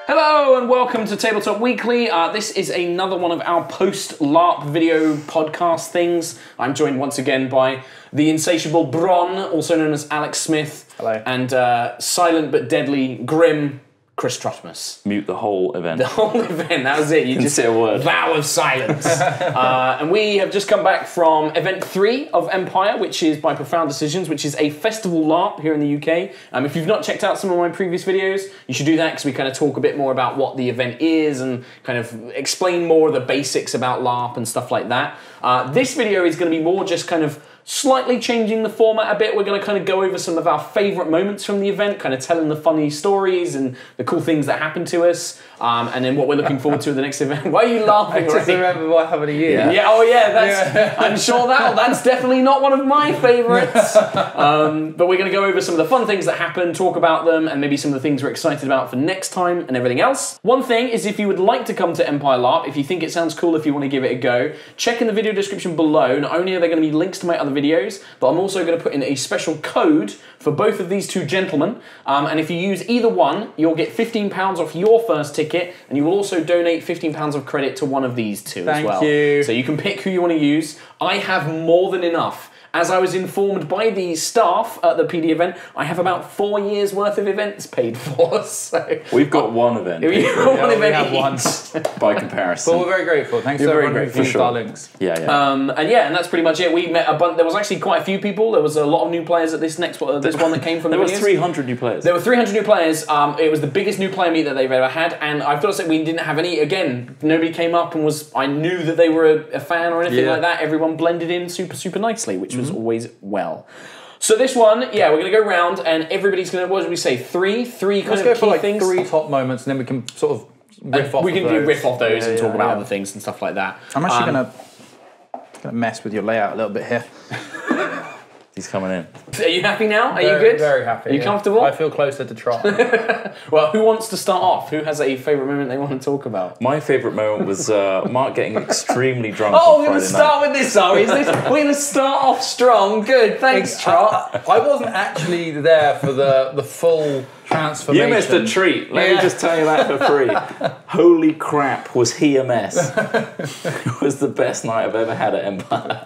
Hello and welcome to Tabletop Weekly. This is another one of our post-LARP video podcast things. I'm joined once again by the insatiable Bron, also known as Alex Smith. Hello. And silent but deadly, grim Chris Trotmus. Mute the whole event. The whole event, that was it. You just say a word. Vow of silence. And we have just come back from event 3 of Empire, which is by Profound Decisions, which is a festival LARP here in the UK. If you've not checked out some of my previous videos, you should do that because we kind of talk a bit more about what the event is and kind of explain more of the basics about LARP and stuff like that. This video is going to be more just kind of slightly changing the format a bit. We're going to kind of go over some of our favourite moments from the event, kind of telling the funny stories and the cool things that happened to us, and then what we're looking forward to at the next event. Why are you laughing? I just remember what happened a year. Yeah, oh yeah, that's, I'm sure that's definitely not one of my favourites. But we're going to go over some of the fun things that happened, talk about them, and maybe some of the things we're excited about for next time and everything else. One thing is, if you would like to come to Empire LARP, if you think it sounds cool, if you want to give it a go, check in the video description below. Not only are there going to be links to my other videos, but I'm also going to put in a special code for both of these two gentlemen, and if you use either one, you'll get £15 off your first ticket, and you will also donate £15 of credit to one of these two as well. Thank you. So you can pick who you want to use. I have more than enough. As I was informed by the staff at the PD event, I have about 4 years worth of events paid for. So we've got one event. We have one by comparison. But we're very grateful. Thanks to everyone who used our links. Yeah, yeah. And that's pretty much it. We met a bunch. There was actually quite a few people. There was a lot of new players at this next one. This one that came from there the were videos. 300 new players. There were 300 new players. It was the biggest new player meet that they've ever had, and I've got to say we didn't have any. Again, nobody came up and was. I knew that they were a fan or anything like that. Everyone blended in super nicely, which was always well. So this one, yeah, we're going to go round and everybody's going to, what did we say, three kind Let's of go key for like things? 3 top moments and then we can sort of riff off We can of do those. riff off those and talk about other things and stuff like that. I'm actually going to mess with your layout a little bit here. He's coming in. Are you happy now? Are you good? Very happy. Are you comfortable? I feel closer to Trott. Well, who wants to start off? Who has a favourite moment they want to talk about? My favourite moment was Mark getting extremely drunk Oh, on we're going to Friday start with this, are we? We're going to start off strong. Good, thanks, Trott. I wasn't actually there for the full transformation. You missed a treat. Let me just tell you that for free. Holy crap, was he a mess. It was the best night I've ever had at Empire.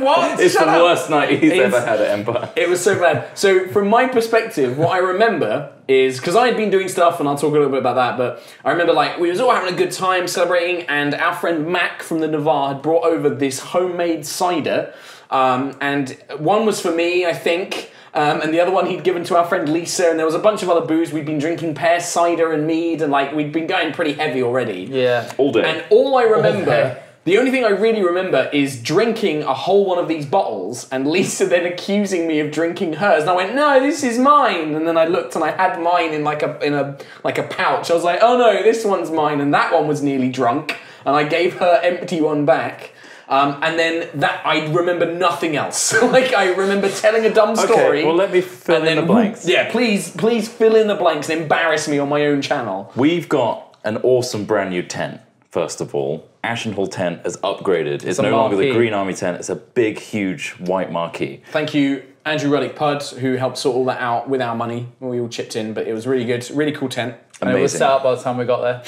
What? It's the worst night he's ever had at Empire. It was so bad. So from my perspective, what I remember is, because I had been doing stuff, and I'll talk a little bit about that, but I remember like we was all having a good time celebrating, and our friend Mac from the Navarre had brought over this homemade cider, and one was for me, I think, and the other one he'd given to our friend Lisa, and there was a bunch of other booze. We'd been drinking pear cider and mead, and like we'd been going pretty heavy already. Yeah. All day. And all I remember, the only thing I really remember is drinking a whole one of these bottles, and Lisa then accusing me of drinking hers. And I went, no, this is mine. And then I looked and I had mine in like a pouch. I was like, oh no, this one's mine. And that one was nearly drunk. And I gave her empty one back. And then I remember nothing else. Like, I remember telling a dumb story. Okay, well, let me fill in the blanks. Yeah, please fill in the blanks and embarrass me on my own channel. We've got an awesome brand new tent, first of all. Ashenhall tent has upgraded. It's no longer the Green Army tent. It's a big, huge white marquee. Thank you, Andrew Ruddick Pudd, who helped sort all that out with our money. We all chipped in, but it was really good. Really cool tent. And it was set up by the time we got there.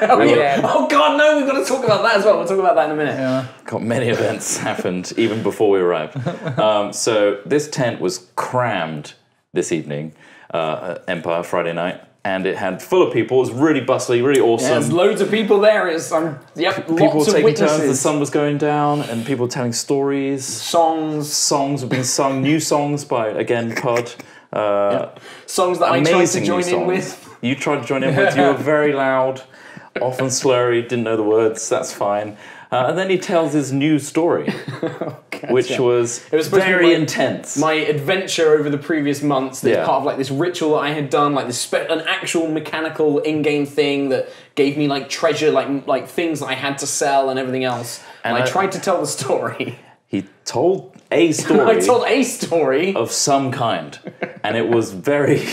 Oh God, no, we've got to talk about that as well. We'll talk about that in a minute. Yeah. Got many events happened even before we arrived. So this tent was crammed this evening at Empire Friday night, and it had full of people. It was really bustly, really awesome. There's loads of people there. People lots of taking witnesses. turns. The sun was going down, and people telling stories. Songs were being sung. New songs by again Pudd. Songs that I tried to join in with. You tried to join in with. You were very loud, often slurry. Didn't know the words. That's fine. And then he tells his new story, which was very intense. My adventure over the previous months, that's part of like this ritual that I had done, like this an actual mechanical in-game thing that gave me like treasure, like things that I had to sell and everything else. And I tried to tell the story. He told a story. I told a story of some kind, and it was very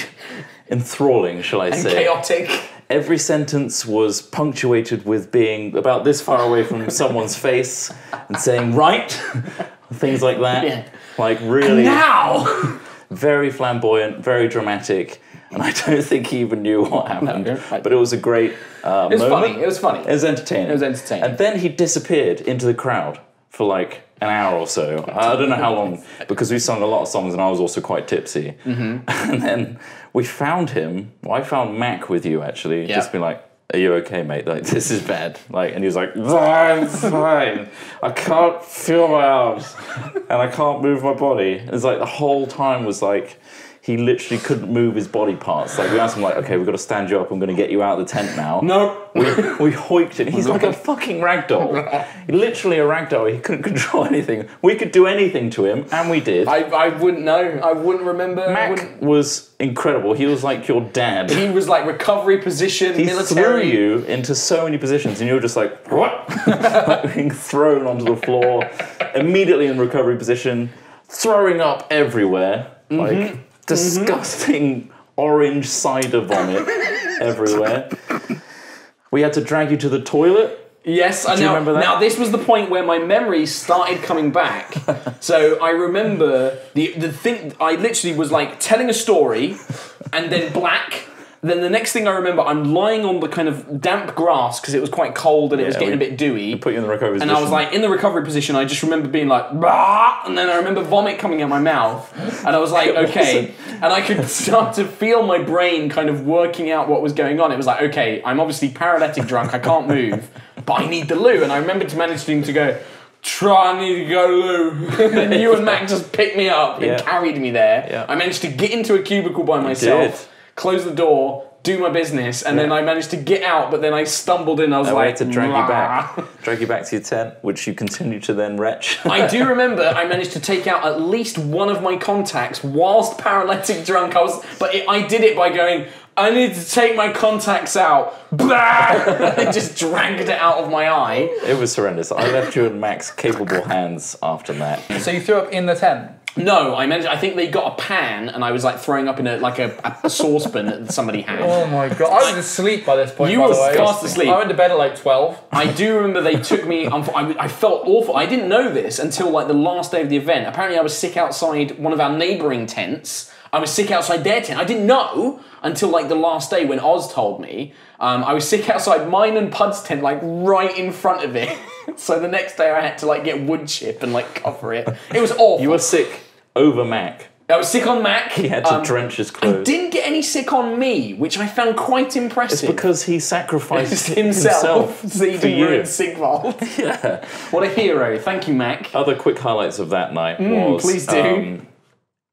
enthralling, shall I say? Chaotic. Every sentence was punctuated with being about this far away from someone's face and saying "right," things like that. Yeah. Like really now. Very flamboyant, very dramatic. and I don't think he even knew what happened. No, but it was a great It was moment. funny. It was funny. It was entertaining. It was entertaining. And then he disappeared into the crowd for like an hour or so. I don't know how long, because we sung a lot of songs and I was also quite tipsy. And then we found him. Well, I found Mac with you actually, just being like, "Are you okay, mate? Like, this is bad." Like, and he was like, "I'm fine. I can't feel my arms, and I can't move my body." It's like the whole time was like, he literally couldn't move his body parts. Like, we asked him, like, "Okay, we've got to stand you up. I'm going to get you out of the tent now." No. We hoiked him. He's like a fucking ragdoll. Literally a ragdoll. He couldn't control anything. We could do anything to him, and we did. I wouldn't know. I wouldn't remember. Mac was incredible. He was like your dad. He was like recovery position, He military. threw you into so many positions, and you were just like, what? Like being thrown onto the floor, immediately in recovery position, throwing up everywhere, like disgusting orange cider vomit everywhere. We had to drag you to the toilet. Yes, I Do you remember that? Now this was the point where my memories started coming back. So I remember the thing. I literally was like telling a story, and then black. Then the next thing I remember, I'm lying on the kind of damp grass because it was quite cold and it was getting a bit dewy. Put you in the recovery position. And I was like in the recovery position. I just remember being like, bah! And then I remember vomit coming out my mouth, and I was like, okay. And I could start to feel my brain kind of working out what was going on. It was like, okay, I'm obviously paralytic drunk. I can't move, but I need the loo. And I remember managing to go, "Try, I need to go loo." And then you and Mac just picked me up and carried me there. Yeah. I managed to get into a cubicle by myself, close the door, do my business, and then I managed to get out, but then I stumbled in. I was like, to drag you back to your tent, which you continued to then retch. I do remember I managed to take out at least one of my contacts whilst paralytic drunk. I did it by going, "I need to take my contacts out." I just dragged it out of my eye. It was horrendous. I left you in Mac's capable hands after that. So you threw up in the tent? No, I think they got a pan, and I was like throwing up in a saucepan that somebody had. Oh my god! I was asleep by this point. You by were the way. fast asleep. I went to bed at like 12. I do remember they took me. I felt awful. I didn't know this until like the last day of the event. Apparently, I was sick outside one of our neighbouring tents. I was sick outside their tent. I didn't know until like the last day when Oz told me. I was sick outside mine and Pud's tent, like right in front of it. So the next day I had to like get wood chip and like cover it. It was awful. You were sick over Mac. I was sick on Mac. He had to drench his clothes. I didn't get any sick on me, which I found quite impressive. It's because he sacrificed himself so he for didn't you. ruin Sigvald. Yeah. What a hero. Thank you, Mac. Other quick highlights of that night was... Please do.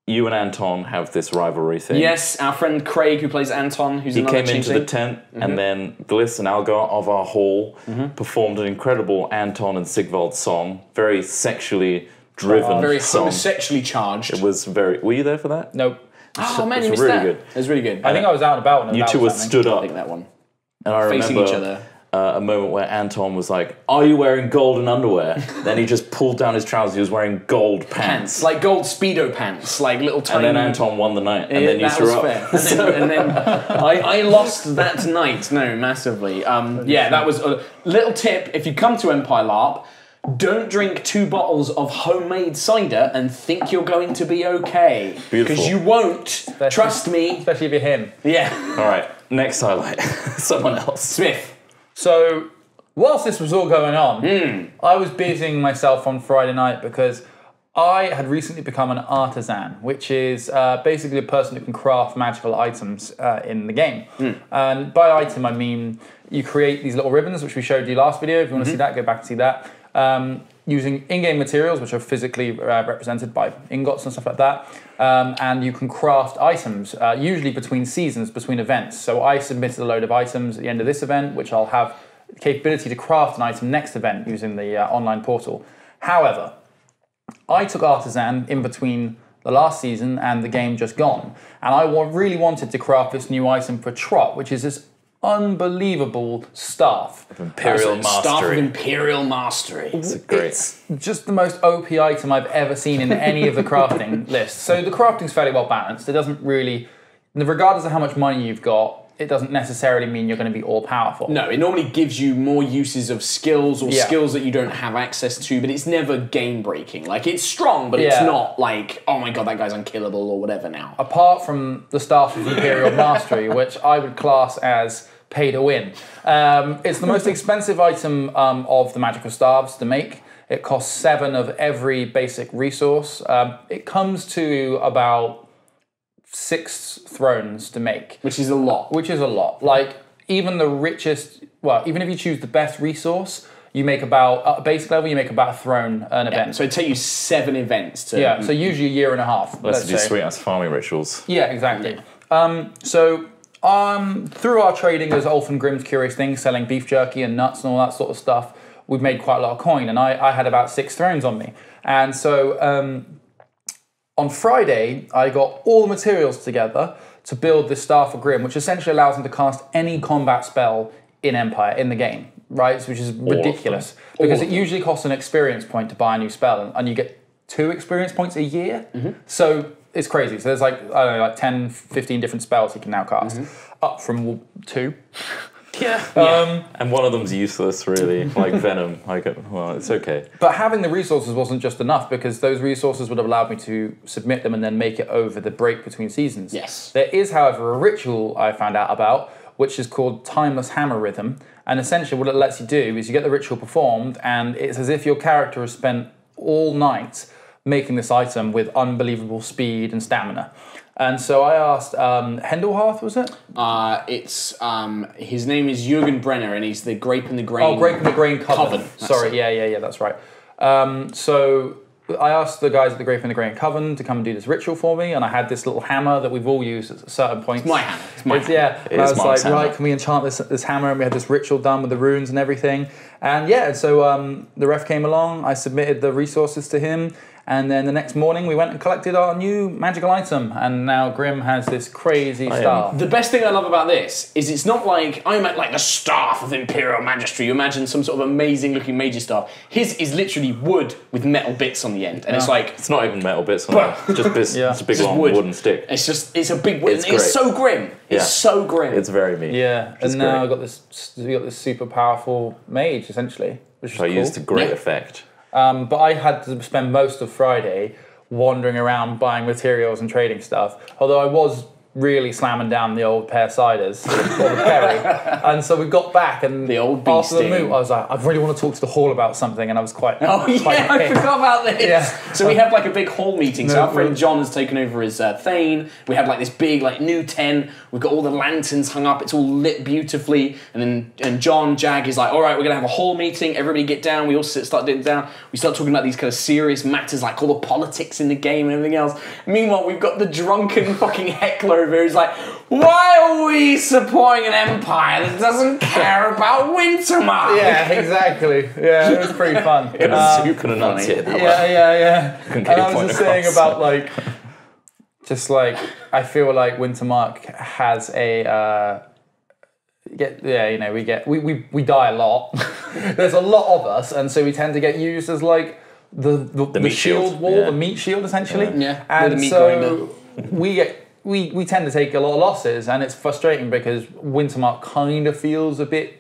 You and Anton have this rivalry thing. Yes, our friend Craig, who plays Anton, who's He another came into the tent, and then Gliss and Algar of our hall performed an incredible Anton and Sigvald song, very sexually driven very song. homosexually charged. It was very... Were you there for that? Nope. Oh man, it's you missed really that. good. It was really good. I think I was out and about when You that two was were happening. stood I up, think that one. and I Facing remember each other. A moment where Anton was like, "Are you wearing golden underwear?" Then he just pulled down his trousers. He was wearing gold pants. Like gold Speedo pants, like little tiny... And then Anton won the night, and then you that threw was up. fair. And then I lost that night, massively. Yeah, that was a little tip. If you come to Empire LARP, don't drink 2 bottles of homemade cider and think you're going to be okay. Beautiful. Because you won't. Trust me. Especially if you're him. Yeah. All right, next highlight. Someone else. Smith. So, whilst this was all going on, I was busying myself on Friday night because I had recently become an artisan, which is basically a person who can craft magical items in the game. And by item, I mean you create these little ribbons, which we showed you last video. If you want to see that, go back and see that. Using in-game materials, which are physically represented by ingots and stuff like that. And you can craft items, usually between seasons, between events. So I submitted a load of items at the end of this event, which I'll have the capability to craft an item next event using the online portal. However, I took Artisan in between the last season and the game just gone. And I really wanted to craft this new item for Trott, which is this unbelievable staff. Imperial Staff of Mastery. Imperial Mastery. It's just the most OP item I've ever seen in any of the crafting lists. So the crafting's fairly well balanced. It doesn't really, regardless of how much money you've got, it doesn't necessarily mean you're going to be all powerful. No, it normally gives you more uses of skills or Yeah. skills that you don't have access to, but it's never game breaking. Like, it's strong, but it's Yeah. not like, oh my god, that guy's unkillable or whatever now. Apart from the Staff of Imperial Mastery, which I would class as pay to win. It's the most expensive item of the magical staves to make. It costs 7 of every basic resource. It comes to about 6 thrones to make. Which is a lot. Which is a lot. Like, even the richest, well, even if you choose the best resource, you make about, at basic level, you make about a throne an event. So it'd take you 7 events to... Yeah, so usually a year and a half. Let's do say. sweet-ass farming rituals. Yeah, exactly. Through our trading as Ulf and Grimm's Curious Things, selling beef jerky and nuts and all that sort of stuff, we've made quite a lot of coin, and I had about 6 thrones on me. And so on Friday, I got all the materials together to build this Staff of Grimm, which essentially allows him to cast any combat spell in Empire, in the game, right? Which is ridiculous. Because it usually costs an experience point to buy a new spell, and you get 2 experience points a year. So it's crazy. So there's like, I don't know, like 10, 15 different spells he can now cast, up from 2. Yeah. And one of them's useless, really, like Venom. Well, it's okay. But having the resources wasn't just enough, because those resources would have allowed me to submit them and then make it over the break between seasons. Yes. There is, however, a ritual I found out about, which is called Timeless Hammer Rhythm. And essentially what it lets you do is you get the ritual performed, and it's as if your character has spent all night making this item with unbelievable speed and stamina. And so I asked, Hendelharth, was it? His name is Jürgen Brenner, and he's the Grape and the Grain... Oh, Grape and the Grain Coven. That's Sorry, it. yeah, that's right. So I asked the guys at the Grape and the Grain Coven to come and do this ritual for me, and I had this little hammer that we've all used at certain points. It's my hammer. It's my hammer. Yeah, and I was like, right, can we enchant this hammer? And we had this ritual done with the runes and everything. And yeah, so the ref came along, I submitted the resources to him, and then the next morning we went and collected our new magical item, and now Grimm has this crazy staff. The best thing I love about this is it's not like, I meant like the Staff of Imperial Majesty. You imagine some sort of amazing looking major staff. His is literally wood with metal bits on the end, and it's like... It's not even metal bits on it. It's just it's a big long wooden stick. It's a big wood. It's so grim. Yeah. It's so grim. It's very mean. Yeah, and now we got this super powerful mage, essentially, which is So I cool. used to great effect. But I had to spend most of Friday wandering around buying materials and trading stuff, although I was really slamming down the old pear ciders, or the Perry. And so we got back, and the old after the beasting. move, I was like, I really want to talk to the hall about something, and I was quite... Oh yeah, I forgot about this. Yeah. So we have like a big hall meeting. So our friend John has taken over as Thane. We have like this big like new tent. We've got all the lanterns hung up. It's all lit beautifully. And John Jag is like, all right, we're gonna have a hall meeting. Everybody get down. We all start getting down. We start talking about these kind of serious matters, like all the politics in the game and everything else. Meanwhile, we've got the drunken fucking heckler over here who's like, why are we supporting an empire that doesn't care about Wintermark? Yeah, exactly. Yeah, it was pretty fun. You can enunciate that. Yeah. Couldn't And get your I was point just saying across. about I feel like Wintermark has a we die a lot. There's a lot of us, and so we tend to get used as like the meat shield shield. wall, Yeah. the meat shield essentially. Yeah, And the meat so we tend to take a lot of losses, and it's frustrating because Wintermark kind of feels a bit,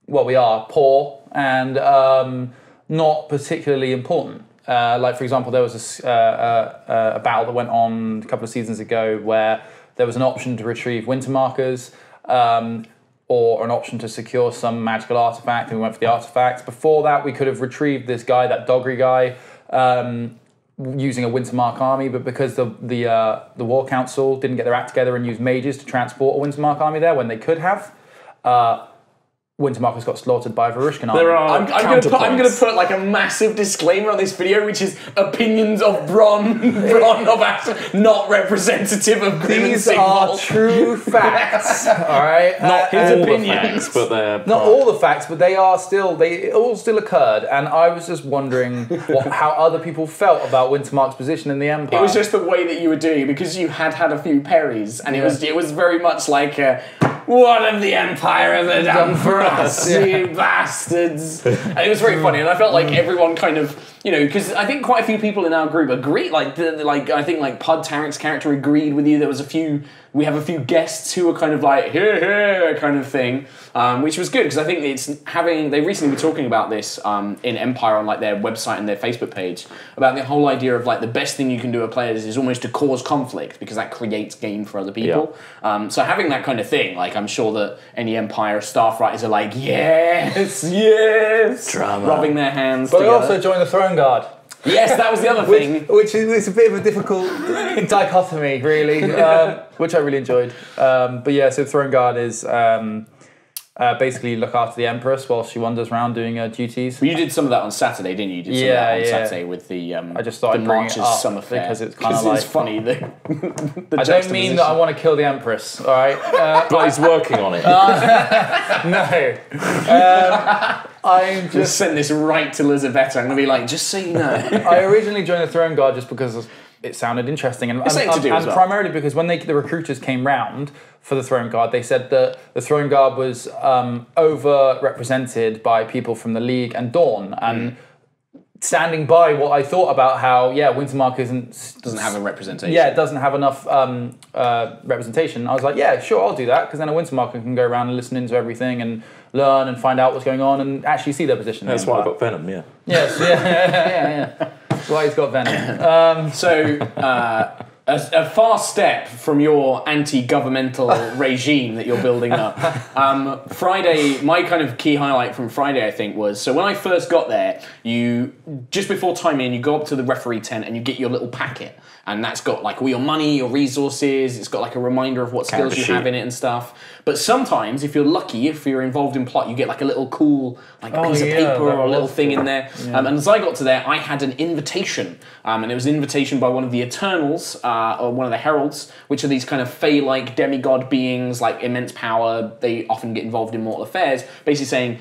well, we are poor and not particularly important. Like, for example, there was a battle that went on a couple of seasons ago where there was an option to retrieve winter markers or an option to secure some magical artifact, and we went for the artifacts. Before that, we could have retrieved this guy, that Doggery guy, using a Wintermark army, but because the War Council didn't get their act together and use mages to transport a Wintermark army there when they could have, Wintermark has got slaughtered by a Varushkan army. There are I'm going to put like a massive disclaimer on this video, which is opinions of Bron of Aston, not representative of Grim and These are Sigval. true facts, all right? Not his all the opinions. facts, but they're Not all the facts, but they all still occurred, and I was just wondering how other people felt about Wintermark's position in the Empire. It was just the way that you were doing it, because you had a few parries, and it was very much like what have the Empire ever done for us, you bastards? And it was very funny, and I felt like everyone kind of, because I think quite a few people in our group agreed, I think like Pud Tarek's character agreed with you. There was we have a few guests who were kind of like, here, kind of thing, which was good, because I think they recently were talking about this in Empire on like their website and their Facebook page, about the whole idea of like the best thing you can do with players is almost to cause conflict, because that creates game for other people. Yeah. So having that kind of thing, like I'm sure that any Empire staff writers are like, yes, drama, rubbing their hands But together. I also joined the Throne Guard. Yes, that was the other thing. Which is a bit of a difficult dichotomy, really, which I really enjoyed. But yeah, so Throne Guard is basically look after the Empress while she wanders around doing her duties. Well, you did some of that on Saturday, didn't you? You did some of that on Saturday with the I just started the bringing it Marches up Summer Fair. because it's kind of like... it's funny. I don't mean that I want to kill the Empress, all right? But he's working on it. No. I'm just send this right to Lizabetta. I'm going to be like, just so you know. I originally joined the Throne Guard just because it sounded interesting. And primarily because when the recruiters came round for the Throne Guard, they said that the Throne Guard was over-represented by people from the League and Dawn. And standing by what I thought about how, Wintermark doesn't have a representation. Yeah, it doesn't have enough representation. I was like, yeah, sure, I'll do that, because then a Wintermarker can go around and listen into everything and learn and find out what's going on and actually see their position. That's why I got Venom, yeah. Yes, yeah. That's why he's got Venom. A far step from your anti-governmental regime that you're building up. Friday, my kind of key highlight from Friday, I think, was, so when I first got there, just before time in, you go up to the referee tent and you get your little packet. And that's got like all your money, your resources, it's got like a reminder of what skills you have in it and stuff. But sometimes, if you're lucky, if you're involved in plot, you get like a little cool piece of paper or a little thing in there. Yeah. And as I got to there, I had an invitation. And it was an invitation by one of the Eternals, or one of the Heralds, which are these kind of Fey-like demigod beings, like immense power. They often get involved in mortal affairs, basically saying,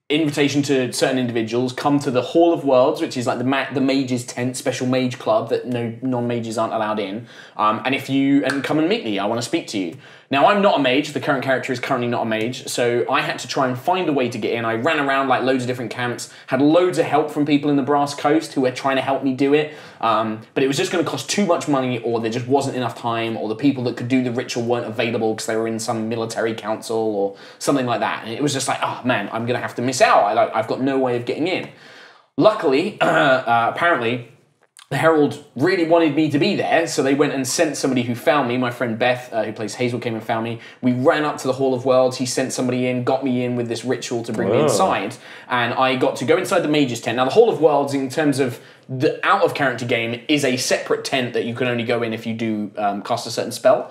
invitation to certain individuals, come to the Hall of Worlds, which is like the mage's tent, special mage club that no non-mages aren't allowed in. And come and meet me, I want to speak to you. Now, I'm not a mage, the current character is currently not a mage, so I had to try and find a way to get in. I ran around like loads of different camps, had loads of help from people in the Brass Coast who were trying to help me do it, but it was just going to cost too much money, or there just wasn't enough time, or the people that could do the ritual weren't available because they were in some military council or something like that. And it was just like, oh man, I'm going to have to miss out. I've got no way of getting in. Luckily, apparently, the Herald really wanted me to be there, so they went and sent somebody who found me. My friend Beth, who plays Hazel, came and found me. We ran up to the Hall of Worlds. He sent somebody in, got me in with this ritual to bring me inside, and I got to go inside the Mage's tent. Now, the Hall of Worlds, in terms of the out-of-character game, is a separate tent that you can only go in if you do cast a certain spell.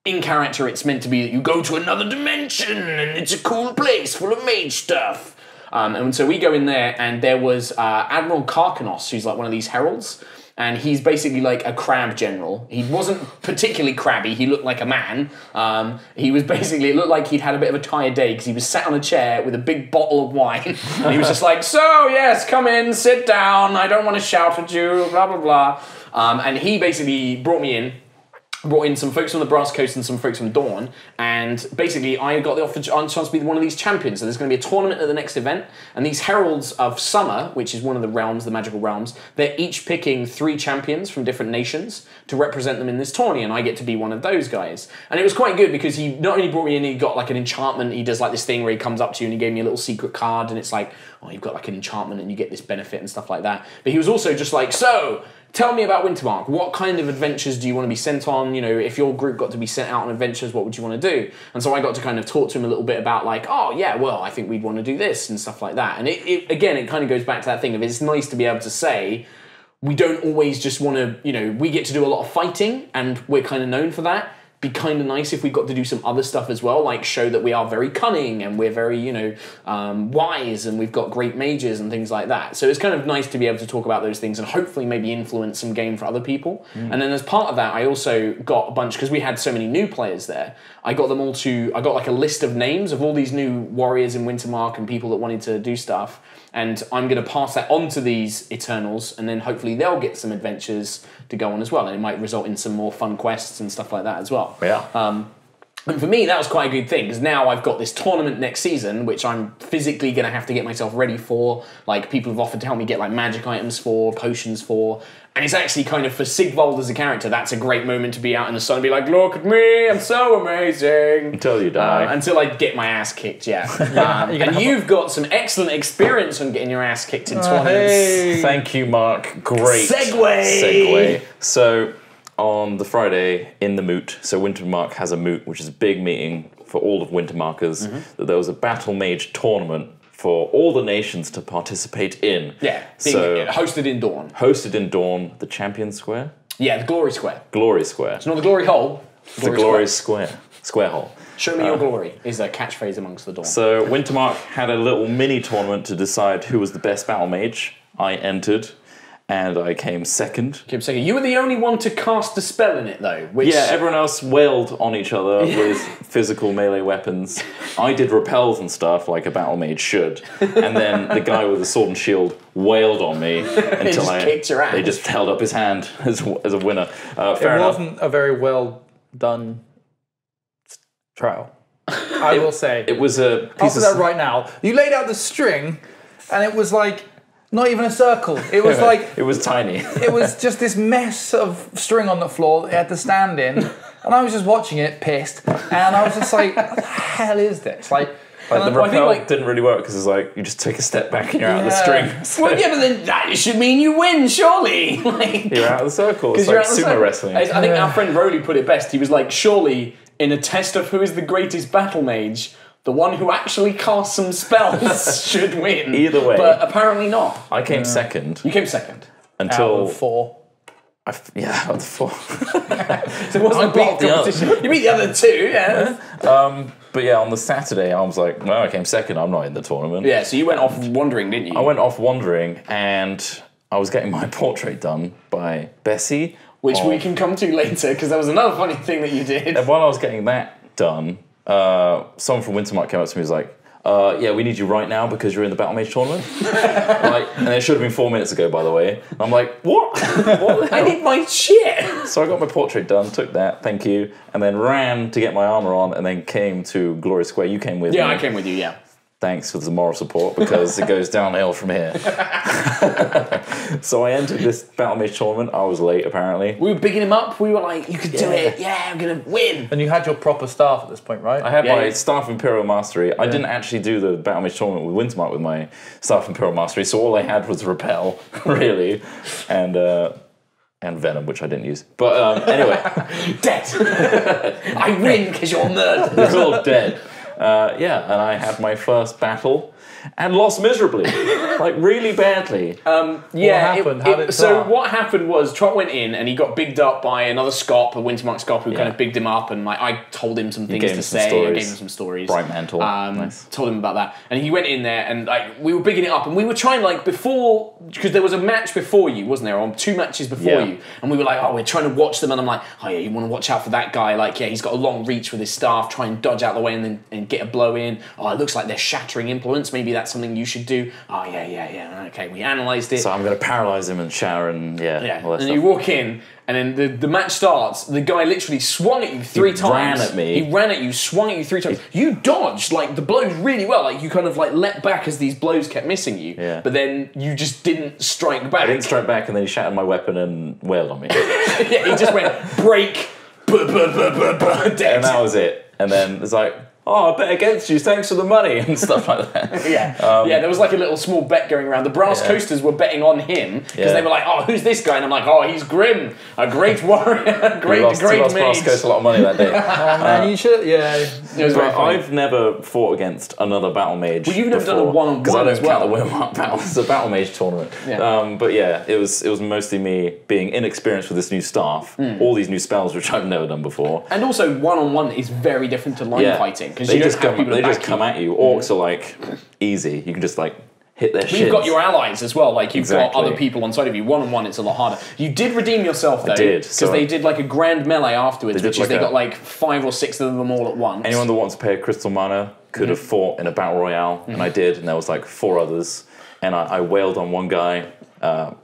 In character, it's meant to be that you go to another dimension, and it's a cool place full of mage stuff. And so we go in there, and there was Admiral Karkanos, who's like one of these heralds, and he's basically like a crab general. He wasn't particularly crabby, he looked like a man. He was basically, it looked like he'd had a bit of a tired day, because he was sat on a chair with a big bottle of wine, and he was just like, so, yes, come in, sit down, I don't want to shout at you, blah, blah, blah. And he basically brought in some folks from the Brass Coast and some folks from Dawn, and basically I got the chance to be one of these champions. So there's going to be a tournament at the next event, and these Heralds of Summer, which is one of the realms, the magical realms, they're each picking 3 champions from different nations to represent them in this tourney, and I get to be one of those guys. And it was quite good, because he not only brought me in, he got like an enchantment, he does like this thing where he comes up to you and he gave me a little secret card, and it's like, oh, you've got like an enchantment and you get this benefit and stuff like that. But he was also just like, so, tell me about Wintermark. What kind of adventures do you want to be sent on? You know, if your group got to be sent out on adventures, what would you want to do? And so I got to kind of talk to him a little bit about like, oh yeah, well, I think we'd want to do this and stuff like that. And it kind of goes back to that thing of, it's nice to be able to say, we don't always just want to, we get to do a lot of fighting, and we're kind of known for that. Be kind of nice if we got to do some other stuff as well, like show that we are very cunning and we're very, wise, and we've got great mages and things like that. So it's kind of nice to be able to talk about those things and hopefully maybe influence some game for other people. And then as part of that, I also got a bunch, because we had so many new players there, I got like a list of names of all these new warriors in Wintermark and people that wanted to do stuff. And I'm going to pass that on to these Eternals, and then hopefully they'll get some adventures to go on as well. And it might result in some more fun quests and stuff like that as well. Yeah. And for me, that was quite a good thing, because now I've got this tournament next season, which I'm physically going to have to get myself ready for. Like, people have offered to help me get, like, magic items for, potions for. And it's actually kind of, for Sigvald as a character, that's a great moment to be out in the sun and be like, look at me, I'm so amazing. Until you die. Until I get my ass kicked, and you've got some excellent experience on getting your ass kicked in tournaments. Hey. Thank you, Mark. Great Segue. So, on the Friday in the Moot, so Wintermark has a Moot, which is a big meeting for all of Wintermarkers, that there was a Battle Mage tournament for all the nations to participate in. Yeah, hosted in Dawn. Hosted in Dawn, the Champion Square? Yeah, the Glory Square. Glory Square. It's not the Glory Hole. The Glory Square. Square Hole. Show me your glory is a catchphrase amongst the Dawn. So Wintermark had a little mini tournament to decide who was the best Battle Mage. I entered. And I came second. You were the only one to cast a spell in it, though. Which... Yeah, everyone else wailed on each other with physical melee weapons. I did repels and stuff like a battle mage should. And then the guy with the sword and shield wailed on me until kicked your ass. They just held up his hand as a winner. Fair It enough. wasn't a very well done trial. I will say. It was a I'll piece say of... that right now. You laid out the string, and it was like not even a circle. It was like It was tiny. it was just this mess of string on the floor that they had to stand in, and I was just watching it, pissed, and I was just like, "What the hell is this?" Like the repel didn't really work because it's like you just take a step back and you're out of the string. So Well, yeah, but then that should mean you win, surely. Like, you're out of the circle. It's you're like out of the sumo circle. wrestling. I think our friend Rowley put it best. He was like, surely in a test of who is the greatest battle mage, the one who actually casts some spells should win. Either way. But apparently not. I came second You came second. until... out of 4. out of the 4. So it wasn't a big competition. You beat the other two, yeah. But yeah, on the Saturday, I was like, well, I came second, I'm not in the tournament. Yeah, so you went off wandering, didn't you? I went off wandering, and I was getting my portrait done by Bessie. Which we can come to later, because that was another funny thing that you did. And while I was getting that done, someone from Wintermark came up to me and was like, yeah, we need you right now because you're in the Battle Mage tournament. And it should have been 4 minutes ago, by the way. And I'm like, what? What the hell? I need my shit. So I got my portrait done, took that, thank you, and then ran to get my armor on, and then came to Glory Square. You came with me. Yeah, I came with you, yeah. Thanks for the moral support, because it goes downhill from here. So I entered this Battle Mage tournament. I was late, apparently. We were bigging him up. We were like, you could do it. Yeah, I'm going to win. And you had your proper staff at this point, right? I had my Yeah. Staff Imperial Mastery. I didn't actually do the Battle Mage tournament with Wintermark with my Staff Imperial Mastery, so all I had was Repel, really, and Venom, which I didn't use. But anyway. Dead. I win because you're murdered. They're all dead. And I had my first battle and lost miserably, like really badly. Yeah. What happened? How did so Trott? what happened was Trott went in and he got bigged up by another Scop, a Wintermark Scop, who kind of bigged him up, and like I told him some things gave to him some say. I stories. gave him some stories. Bright mantle. Nice. Told him about that, and he went in there and like we were bigging it up, and we were trying like before, because there was a match before you, wasn't there? Or 2 matches before you, and we were like, oh, we're trying to watch them, and I'm like, oh yeah, you want to watch out for that guy. Like, yeah, he's got a long reach with his staff. Try and dodge out the way and get a blow in. Oh, it looks like they're shattering implements. Maybe that's something you should do. Oh yeah. Okay, we analysed it. So I'm going to paralyze him and shower and all that And stuff. you walk in, and then the match starts. The guy literally swung at you three times. ran at me. He ran at you, swung at you 3 times. You dodged like the blows really well. Like you kind of like leapt back as these blows kept missing you. Yeah. But then you just didn't strike back. I didn't strike back, and then he shattered my weapon and wailed on me. Yeah, he just went break, dead. And that was it. And then it's like, oh, I bet against you, thanks for the money, and stuff like that. Yeah, there was like a little small bet going around. The Brass Coasters were betting on him because they were like, "Oh, who's this guy?" And I'm like, "Oh, he's grim, a great warrior, a great Lost mage." Brass Coast a lot of money that day. Man, you should. Yeah. It was very But funny. I've never fought against another battle mage. Well, you've never done a before, one-on-one because I don't as well. count the Wintermark battle. It's a battle mage tournament. Yeah. But yeah, it was mostly me being inexperienced with this new staff, all these new spells which I've never done before. And also, one-on-one is very different to line fighting because They you just don't have people to they just back come you. at you. Orcs are like easy. You can just like hit their But shins. you've got your allies as well. Like you've got Exactly. other people on side of you. One-on-one, it's a lot harder. You did redeem yourself though, did, because so they did like a grand melee afterwards, did which is like they a- got like 5 or 6 of them all at once. Anyone that wants to pay a crystal mana could have fought in a battle royale, and I did, and there was like 4 others, and I wailed on one guy. Well,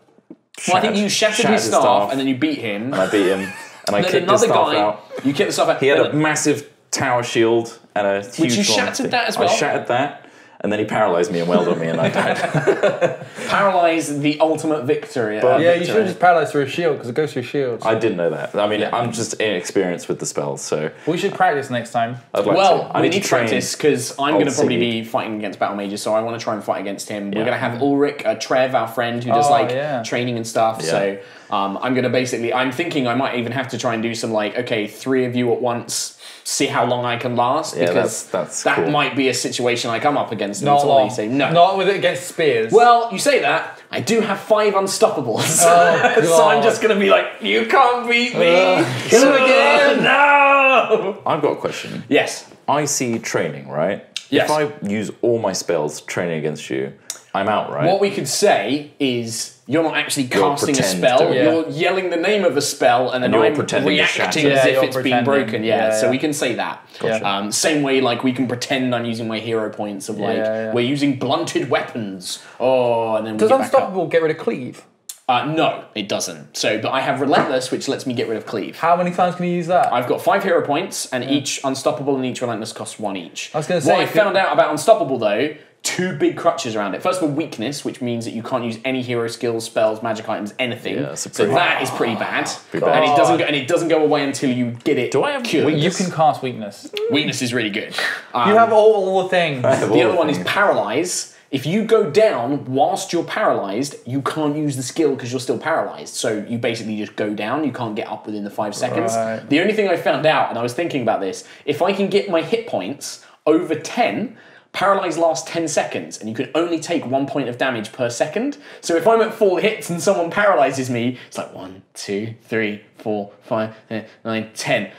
I think you shattered his staff, and then you beat him. and I beat him, and I And then kicked his another staff guy, out. you kicked the staff out. He had and a massive tower shield and a huge Which you long shattered thing. that as well? I shattered that, and then he paralysed me and wailed on me, and I died. Paralyze the ultimate victory. Yeah, you should have just paralyzed through a shield because it goes through shields. I didn't know that. I mean, I'm just inexperienced with the spells, so We should practice next time. I'd like Well, to. I we need need to to train. practice because I'm Old going to probably Siggy. be fighting against Battle Mages, so I want to try and fight against him. We're Yeah. going to have Ulrich, Trev, our friend, who does training and stuff. Yeah. So I'm going to basically, I'm thinking I might even have to try and do some okay, 3 of you at once, see how long I can last, Yeah, because that's that cool. might be a situation I come up against. And Not that's all long. you say. No. Not with it against spears. Well, you say that. I do have 5 unstoppables. Oh, so I'm God. just going to be like, you can't beat me. Kill him again. No. I've got a question. Yes. I see training, right? Yes. If I use all my spells training against you, I'm out, right? What we could say is you're not actually casting a pretend spell. to. Yeah. You're yelling the name of a spell, and then you're I'm pretending to reacting shatter. as Yeah, if you're it's been pretending. broken. Yeah, So yeah. we can say that. Gotcha. Same way, we can pretend I'm using my hero points of yeah. we're using blunted weapons. Oh, and then we Does get back up. Unstoppable get rid of cleave? No, it doesn't. So, but I have Relentless, which lets me get rid of Cleave. How many times can you use that? I've got 5 hero points, and each Unstoppable and each Relentless costs 1 each. I was gonna say, What I if it- found out about Unstoppable, though, 2 big crutches around it. First of all, weakness, which means that you can't use any hero skills, spells, magic items, anything. Yeah, that's so pretty- that is pretty bad. Pretty bad. And it doesn't go away until you get it. Do I have cured. weakness? You can cast weakness. Weakness is really good. You have all the things. The other one is Paralyze. If you go down whilst you're paralyzed, you can't use the skill because you're still paralyzed. So you basically just go down. You can't get up within the 5 seconds. Right. The only thing I found out, and I was thinking about this, if I can get my hit points over 10, paralyze lasts 10 seconds, and you can only take 1 point of damage per second. So if I'm at 4 hits and someone paralyzes me, it's like 1, 2, 3, 4, 5, 9, 10.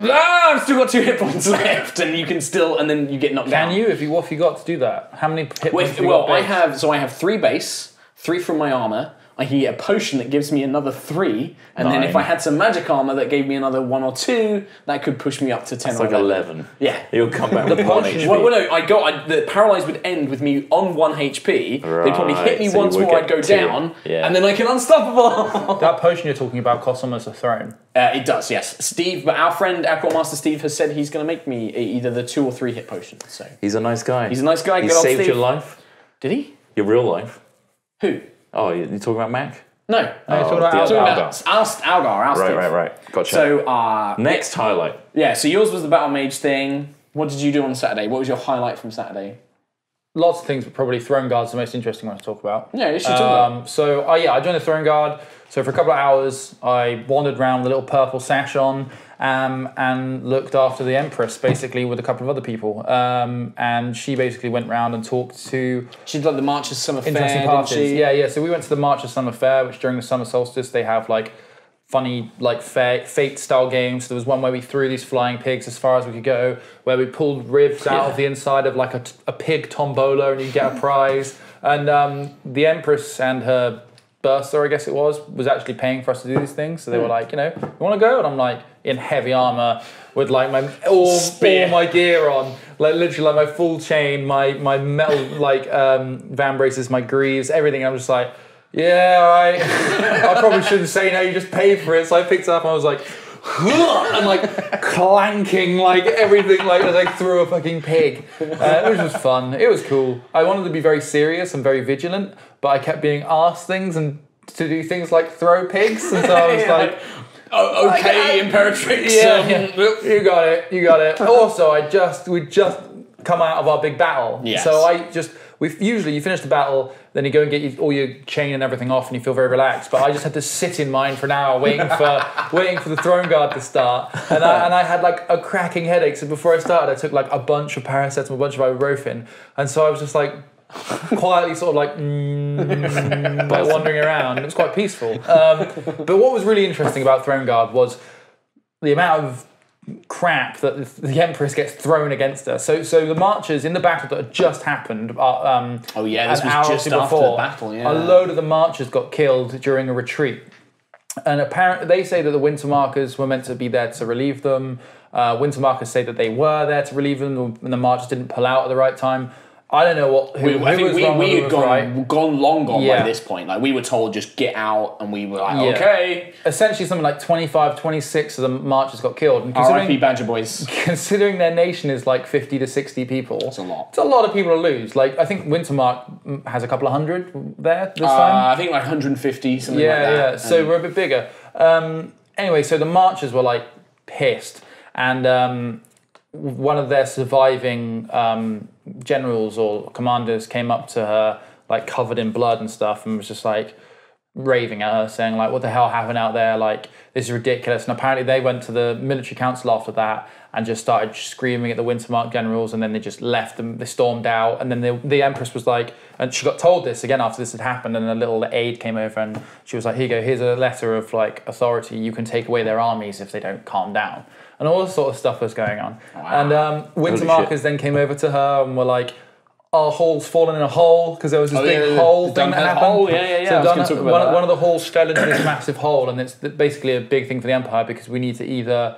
I've still got 2 hit points left, and you can still, and then you get knocked down. Can you? What have you got to do that? How many hit points have you Well, got I base? have 3 base, 3 from my armor. I can get a potion that gives me another 3, and then if I had some magic armor that gave me another 1 or 2, that could push me up to 10 It's or like 11. 11. Yeah. You'll come back with 1 potion- HP. Well, no, the paralyze would end with me on 1 HP. They'd probably hit me Right, so once you would more, I'd get go 2. down, Yeah. and then I can unstoppable. That potion you're talking about costs almost a throne. It does, yes. Steve, but our friend, our Master Steve, has said he's going to make me either the 2 or 3 hit potions. So He's a nice guy. he's a nice guy. He Good old saved Steve. your life? Did he? Your real life? Who? Oh, you talking about Mac? No. No, you're talking about the Algar. other- Algar, our Steve. Right. Gotcha. So, next highlight. yeah, so yours was the Battle Mage thing. What did you do on Saturday? What was your highlight from Saturday? Lots of things, but probably Throne Guard's the most interesting one to talk about. Yeah, you should talk about it. So, I joined the Throne Guard. So for a couple of hours, I wandered around with a little purple sash on and looked after the Empress, basically, with a couple of other people. And she basically went round and talked to She did like the March of Summer Fair, interesting didn't parties. she? Yeah. So we went to the March of Summer Fair, which during the summer solstice they have funny fate style games. So there was one where we threw these flying pigs as far as we could go, where we pulled ribs out of the inside of a pig tombola and you get a prize. And the Empress and her bursar, I guess it was actually paying for us to do these things. So they were like, you want to go? And I'm like in heavy armor with my all my gear on, literally my full chain, my metal van braces, my greaves, everything. I'm just like, yeah, all right. I probably shouldn't say no. You just paid for it. So I picked it up and I was like, and clanking everything as I threw a fucking pig. It was just fun. It was cool. I wanted to be very serious and very vigilant, but I kept being asked things and to do things like throw pigs, and so I was like, okay, Imperatrix. you got it. Also, we just come out of our big battle. Yes. So usually you finish the battle, then you go and get all your chain and everything off, and you feel very relaxed. But I just had to sit in mine for an hour, waiting for the Throne Guard to start, and I had a cracking headache. So before I started, I took a bunch of paracetamol, a bunch of ibuprofen, and so I was just quietly sort of wandering around. It was quite peaceful. But what was really interesting about Throne Guard was the amount of crap that the Empress gets thrown against her. So the marchers in the battle that had just happened. This was just after the battle. Yeah, a load of the marchers got killed during a retreat, and apparently they say that the Winter Markers were meant to be there to relieve them. Winter Markers say that they were there to relieve them, and the marchers didn't pull out at the right time. I don't know what. I think we had gone long gone Yeah. by this point. Like we were told just get out, and we were like, Yeah. okay. Essentially, something like 25, 26 of the marchers got killed. And R.I.P. Badger Boys. considering their nation is like 50 to 60 people, It's a lot. It's a lot of people to lose. Like I think Wintermark has a couple of hundred there this time. I think like 150, something like that. Yeah. So we're a bit bigger. Anyway, so the marchers were like pissed, and one of their surviving generals or commanders came up to her, like covered in blood and stuff, and was just like raving at her, saying like, "What the hell happened out there? Like, this is ridiculous." And apparently, they went to the military council after that and just started screaming at the Wintermark generals, and then they just left them. They stormed out, and then the Empress was like, and she got told this again after this had happened, and a little aide came over, and she was like, "Here you go. Here's a letter of like authority. You can take away their armies if they don't calm down." And all this sort of stuff was going on. Wow. And Wintermarkers then came over to her and were like, "Our hall's fallen in a hole," because there was this big hole thing that happened. Hole. Yeah. So one of the halls fell into this massive hole, and it's basically a big thing for the Empire because we need to either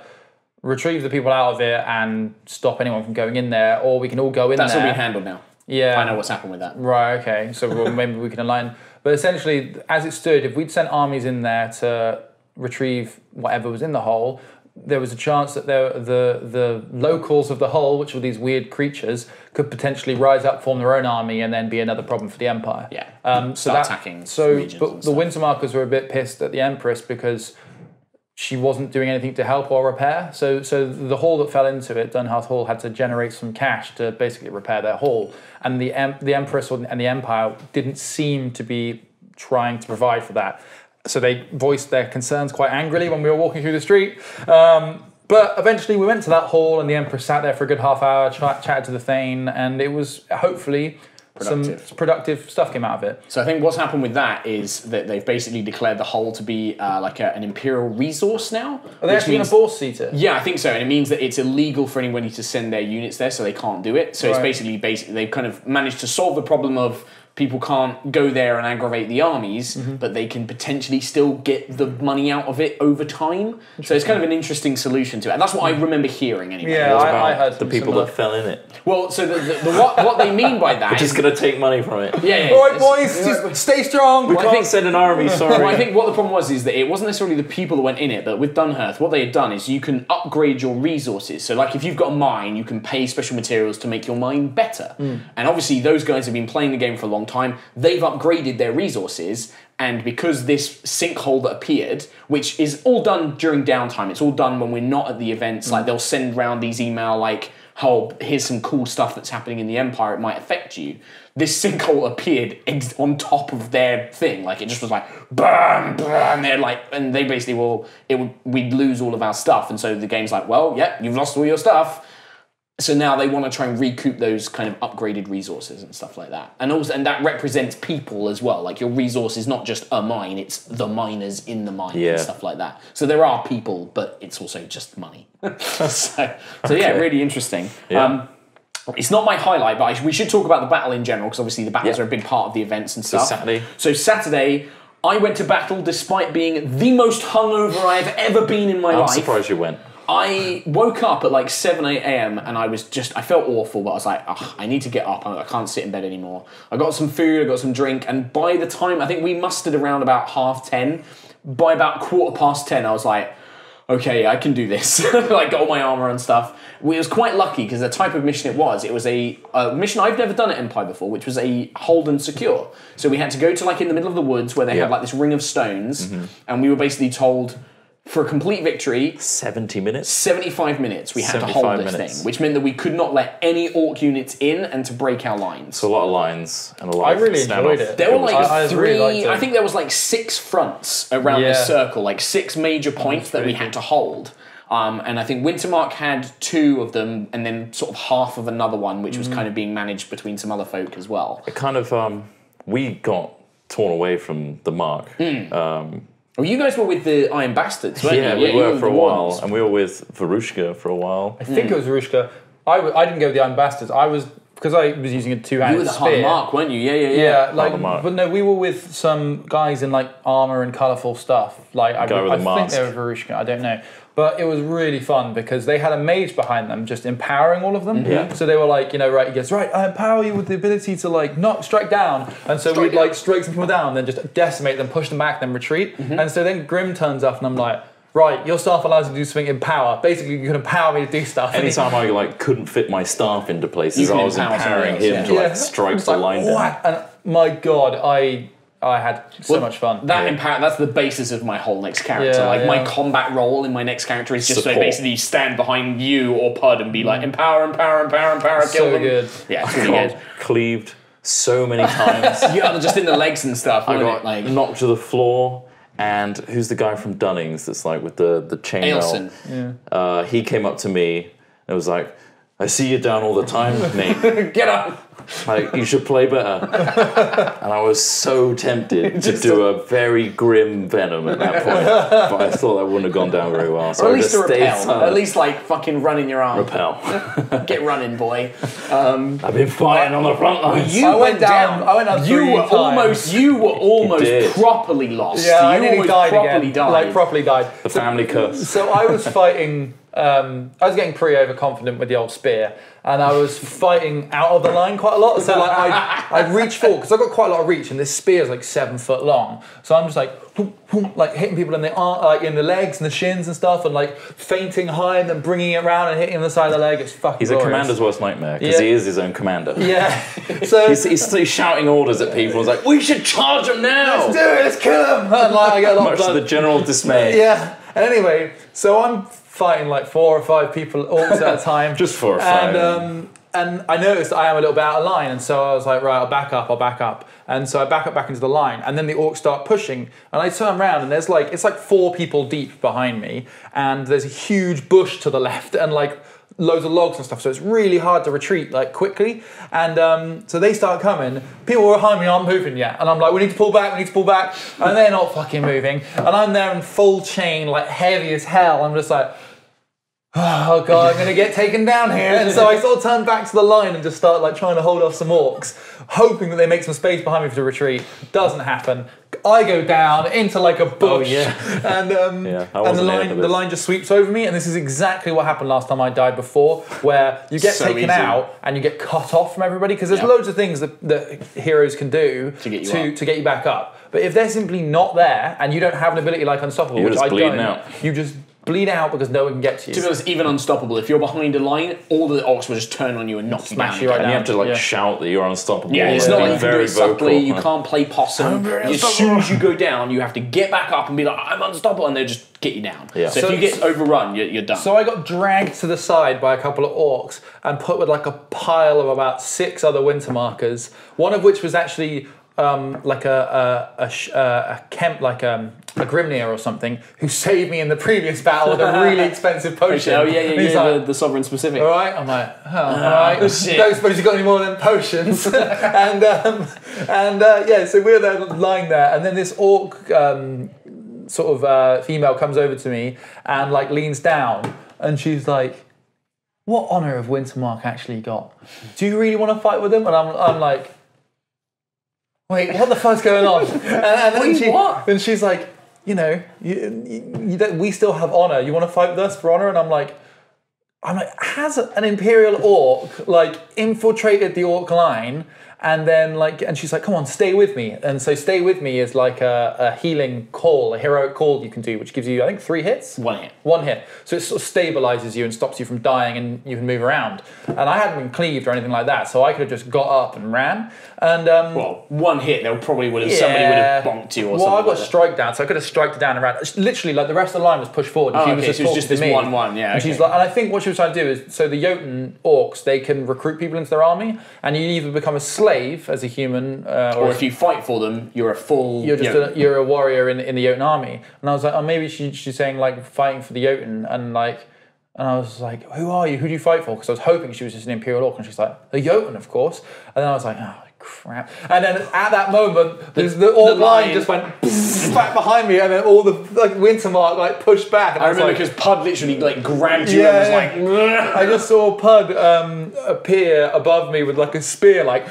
retrieve the people out of it and stop anyone from going in there, or we can all go in there. That's all being handled now. Yeah. I know what's happened with that. Right, okay. So maybe we can align. But essentially, as it stood, if we'd sent armies in there to retrieve whatever was in the hole, there was a chance that the locals of the hole, which were these weird creatures, could potentially rise up, form their own army, and then be another problem for the Empire. Yeah. Start attacking. But the Wintermarkers were a bit pissed at the Empress because she wasn't doing anything to help or repair. So the hall that fell into it, Dunhearth Hall, had to generate some cash to basically repair their hall, and the Empress and the Empire didn't seem to be trying to provide for that. So they voiced their concerns quite angrily when we were walking through the street. But eventually we went to that hall, and the Empress sat there for a good half hour, chatted to the Thane, and it was hopefully some productive stuff came out of it. So I think what's happened with that is that they've basically declared the hole to be like an imperial resource now. Are they actually going to force seat it? Yeah, I think so, and it means that it's illegal for anybody to send their units there, so they can't do it. So it's basically they've kind of managed to solve the problem of people can't go there and aggravate the armies, but they can potentially still get the money out of it over time. So it's kind of an interesting solution to it. And that's what I remember hearing anyway. Yeah, I heard the people that fell in it. Well, so what they mean by that We're just going to take money from it. Yeah. All right, boys, just stay strong. We can't send an army, sorry. Well, I think what the problem was is that it wasn't necessarily the people that went in it, but with Dunhearth, what they had done is you can upgrade your resources. So like if you've got a mine, you can pay special materials to make your mine better. And obviously those guys have been playing the game for a long time. They've upgraded their resources, and because this sinkhole that appeared, which is all done during downtime, it's all done when we're not at the events, like they'll send round these email like, "Oh, here's some cool stuff that's happening in the Empire, it might affect you." This sinkhole appeared on top of their thing, like it just was like bam, bam, and they're like, and they basically we'd lose all of our stuff, and so the game's like, well, yeah, you've lost all your stuff. So now they want to try and recoup those kind of upgraded resources and stuff like that. And also, and that represents people as well. Like your resource is not just a mine, it's the miners in the mine and stuff like that. So there are people, but it's also just money. so yeah, really interesting. Yeah. It's not my highlight, but we should talk about the battle in general, because obviously the battles are a big part of the events and stuff. So Saturday, I went to battle despite being the most hungover I have ever been in my life. I'm surprised you went. I woke up at like 7, 8 a.m. and I felt awful, but I was like, I need to get up. I can't sit in bed anymore. I got some food, I got some drink, and by the time, I think we mustered around about 9:30, by about 10:15, I was like, okay, I can do this. Like, got all my armor and stuff. It was quite lucky because the type of mission it was a mission I've never done at Empire before, which was a hold and secure. So we had to go to like in the middle of the woods where they had like this ring of stones, and we were basically told, for a complete victory, 70 minutes? 75 minutes we had to hold this thing, which meant that we could not let any Orc units in and to break our lines. So a lot of lines and a lot of I really standoff. enjoyed it. There were like I think there was like 6 fronts around this circle, like 6 major points that we had to hold. And I think Wintermark had 2 of them, and then sort of half of another one, which was kind of being managed between some other folk as well. It kind of, we got torn away from the Mark. Well, you guys were with the Iron Bastards, weren't you? We were for a while, and we were with Varushka for a while. I think it was Varushka. I didn't go with the Iron Bastards. I was because I was using a two-handed You were the spear. hard mark, weren't you? Yeah. Yeah, like, mark. but no, we were with some guys in like armor and colourful stuff. Like I think mask. they were Varushka, I don't know. But it was really fun because they had a mage behind them just empowering all of them. Yeah. So they were like, you know, right, he goes, right, I empower you with the ability to like strike down. And so we'd like strike some people down, then just decimate them, push them back, then retreat. And so then Grim turns up and I'm like, right, your staff allows you to do something in power. Basically, you can empower me to do stuff. Anytime I like couldn't fit my staff into places, I was empowering him to like strike the line down. And my God, I had so much fun. That's the basis of my whole next character. My combat role in my next character is just so basically stand behind you or Pud and be like empower, kill So them. good. Yeah, it's really good. Cleaved so many times. Yeah, just in the legs and stuff. I got knocked to the floor. And who's the guy from Dunning's that's like with the chainmail? Ailson. He came up to me and was like, I see you down all the time, mate. Get up! Like, you should play better. And I was so tempted to do a very grim Venom at that point. But I thought that wouldn't have gone down very well. So Or at I least just a stayed repel. silent. At least like fucking run in your arm. Repel. Get running, boy. I've been fighting on the front lines. I went down 3 You were almost did. properly lost. Yeah, I you nearly almost died properly again. died. Like properly died. The family curse. So I was fighting. I was getting pretty overconfident with the old spear, and I was fighting out of the line quite a lot. So like I'd reach forward because I've got quite a lot of reach, and this spear is like 7 foot long. So I'm just like, like hitting people in the arm, like in the legs and the shins and stuff, and like feinting high and then bringing it around and hitting on the side of the leg. It's fucking. He's glorious. a commander's worst nightmare because he is his own commander. Yeah. So He's shouting orders at people. He's like, we should charge them now. let's do it. Let's kill him. And like I get a lot Much of to blood. the general dismay. Yeah. And anyway, so I'm fighting like 4 or 5 people orcs at a time. Just 4 or 5. And I noticed I am a little bit out of line, and so I was like, right, I'll back up. And so I back up back into the line, and then the orcs start pushing, and I turn around, and there's like, it's like 4 people deep behind me, and there's a huge bush to the left, and like loads of logs and stuff, so it's really hard to retreat like quickly. And so they start coming, people behind me aren't moving yet, and I'm like, we need to pull back, and they're not fucking moving, and I'm there in full chain, like heavy as hell. I'm just like, oh God, I'm gonna get taken down here. And so I sort of turn back to the line and just start like trying to hold off some orcs, hoping that they make some space behind me for the retreat. Doesn't happen. I go down into like a bush, and the line just sweeps over me. And this is exactly what happened last time I died before, where you get taken out and you get cut off from everybody, because there's loads of things that heroes can do to get you back up. But if they're simply not there and you don't have an ability like Unstoppable, which I don't, you just bleed out because no one can get to you. To be honest, even Unstoppable, if you're behind a line, all the orcs will just turn on you and knock you down. You right and down. you have to like shout that you're unstoppable. Yeah, it's not like you can do very it subtly, you vocal. can't play possum. As soon as you go down, you have to get back up and be like, I'm unstoppable, and they'll just get you down. Yeah. So if you get overrun, you're done. So I got dragged to the side by a couple of orcs and put with like a pile of about 6 other winter markers, one of which was actually like a Grimnir or something, who saved me in the previous battle with a really expensive potion. Oh yeah, He's like, the Sovereign specific. all right, I'm like, oh, all right. Don't suppose you got any more than potions. and so we're there lying there, and then this orc female comes over to me and like leans down, and she's like, what honour have Wintermark actually got? Do you really want to fight with him? And I'm like, wait, what the fuck's going on? And then she's like, you know, we still have honour. You want to fight with us for honour? And I'm like, has an Imperial orc like infiltrated the orc line? And then and she's like, come on, stay with me. And so stay with me is like a healing call, a heroic call you can do, which gives you, I think, 3 hits? 1 hit. 1 hit. So it sort of stabilises you and stops you from dying, and you can move around. And I hadn't been cleaved or anything like that, so I could have just got up and ran. And 1 hit, somebody would have bonked you or something. Well, I got strike down, so I could have striked down and ran. Literally, like the rest of the line was pushed forward. And she was just this me. 1-1, yeah. And she's like, and I think what she was trying to do is, so the Jotun orcs, they can recruit people into their army, and you either become a slave as a human, or if you fight for them, you're a full. You're a warrior in the Jotun army. And I was like, oh, maybe she's saying like fighting for the Jotun, and I was like, who are you? Who do you fight for? Because I was hoping she was just an Imperial orc, and she's like, the Jotun, of course. And then I was like, oh crap. And then at that moment, the orc line just went, back behind me, and then all the Wintermark pushed back. And I remember because Pud literally grabbed you and was like. I just saw Pud appear above me with a spear, and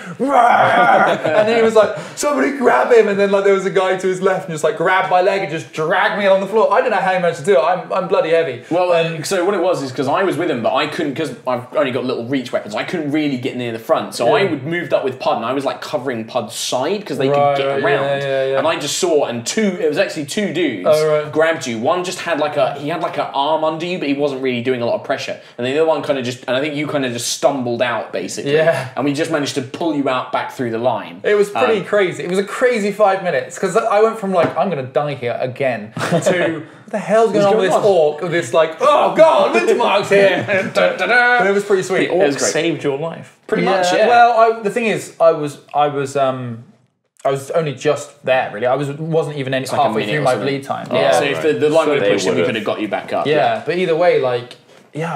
then he was like, "Somebody grab him!" And then there was a guy to his left and just grabbed my leg and just dragged me along the floor. I don't know how he managed to do it. I'm bloody heavy. Well, so what it was is because I was with him, but I couldn't because I've only got little reach weapons. I couldn't really get near the front, so I would moved up with Pud and I was covering Pud's side because they could get around. And I just saw it was actually two dudes grabbed you. One just had he had an arm under you, but he wasn't really doing a lot of pressure. And the other one and I think you just stumbled out basically. Yeah. And we just managed to pull you out back through the line. It was pretty crazy. It was a crazy 5 minutes because I went from I'm going to die here again to what the hell's going on with this orc? With this oh god, Wintermark's here. But it was pretty sweet. The orc saved your life. Pretty much, yeah. Well, the thing is, I was only just there, really. I wasn't even halfway through my bleed time. So if the line would have pushed him, we could have got you back up. Yeah, but either way, I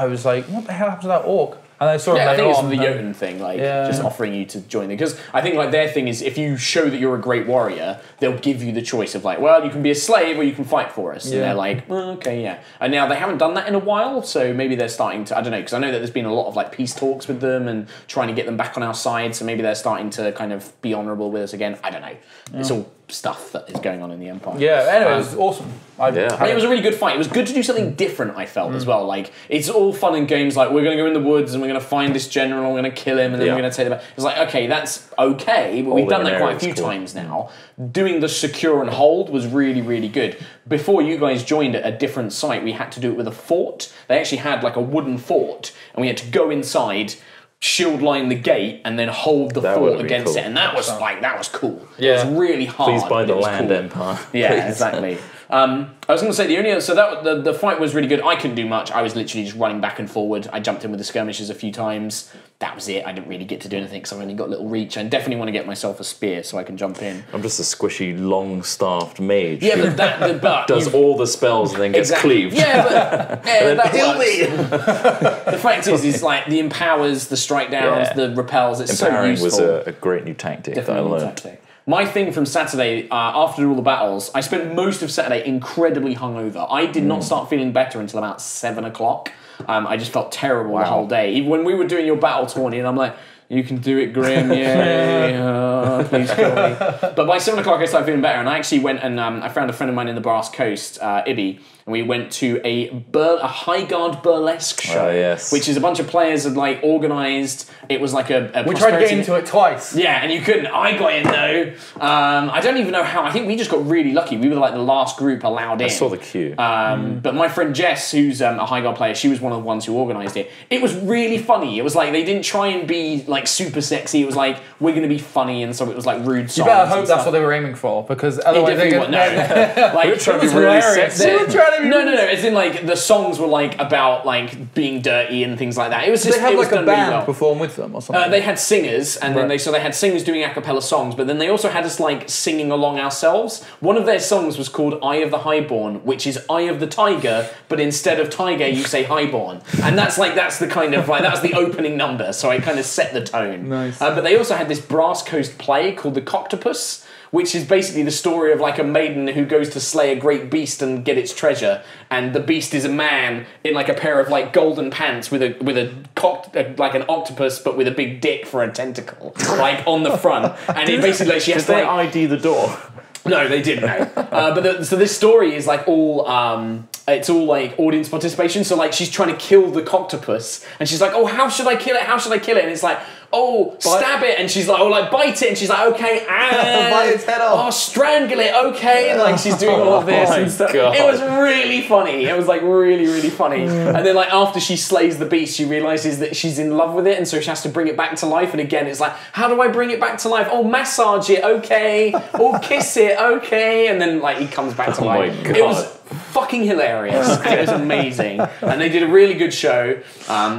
was what the hell happened to that orc? And I saw him I think later it's the Jotun thing, just offering you to join them. Because I think their thing is if you show that you're a great warrior, they'll give you the choice of well, you can be a slave or you can fight for us. And they're okay, yeah. And now they haven't done that in a while, so maybe they're starting to, I don't know, because I know that there's been a lot of peace talks with them and trying to get them back on our side, so maybe they're starting to kind of be honourable with us again. I don't know. Yeah. It's all stuff that is going on in the Empire. Yeah, anyway, it was awesome. It was a really good fight. It was good to do something different, I felt, as well. It's all fun and games, we're going to go in the woods and we're going to find this general, we're going to kill him, and then we're going to take him back. It's okay, that's okay, but we've done that quite a few times now. Doing the secure and hold was really, really good. Before you guys joined at a different site, we had to do it with a fort. They actually had a wooden fort, and we had to go inside, shield line the gate and then hold the fort against it, and that was cool. Yeah. It was really hard. Please buy the land, Empire. Yeah, exactly. I was going to say the fight was really good. I couldn't do much. I was literally just running back and forward. I jumped in with the skirmishers a few times. That was it. I didn't really get to do anything because I've only got little reach. I definitely want to get myself a spear so I can jump in. I'm just a squishy, long-staffed mage. Yeah, but does all the spells and then gets cleaved. Yeah, but that works. The fact is the empowers, the strike downs, the repels. It's Empowering so useful. was a great new tactic that I learned. My thing from Saturday, after all the battles, I spent most of Saturday incredibly hungover. I did not start feeling better until about 7 o'clock. I just felt terrible the whole day. Even when we were doing your battle tourney, and I'm like, you can do it, Grim, yay, please kill me. But by 7 o'clock I started feeling better, and I actually went and I found a friend of mine in the Brass Coast, Ibby, and we went to a Highguard burlesque show, which is a bunch of players had organised. It was a we tried to get into it twice. Yeah, and you couldn't. I got in though. I don't even know how. I think we just got really lucky. We were the last group allowed in. I saw the queue. But my friend Jess, who's a Highguard player, she was one of the ones who organised it. It was really funny. It was they didn't try and be super sexy. It was we're going to be funny, and so it was rude songs. You better hope that's what they were aiming for, because otherwise they're going to... we were trying to be really sexy. No. As in, the songs were about being dirty and things like that. It was just. They had a band perform with them or something. They had singers, and then they had singers doing a cappella songs, but then they also had us singing along ourselves. One of their songs was called "Eye of the Highborn," which is "Eye of the Tiger," but instead of tiger, you say highborn, and that's the kind of that was the opening number, so it kind of set the tone. Nice. But they also had this Brass Coast play called "The Coctopus," which is basically the story of a maiden who goes to slay a great beast and get its treasure, and the beast is a man in a pair of golden pants with an octopus but with a big dick for a tentacle on the front, and it basically she has to ID the door. No, they didn't. No, so this story is all it's all audience participation. So she's trying to kill the coctopus, and she's oh, how should I kill it? How should I kill it? And it's stab it, and she's bite it, and she's okay, and bite its head off. Oh, strangle it, okay, and she's doing all of this and stuff. God. It was really funny. It was really, really funny. And then after she slays the beast, she realizes that she's in love with it, and so she has to bring it back to life. And again, it's how do I bring it back to life? Oh, massage it, okay. Or kiss it, okay. And then he comes back to life. My God. It was fucking hilarious. And it was amazing. And they did a really good show.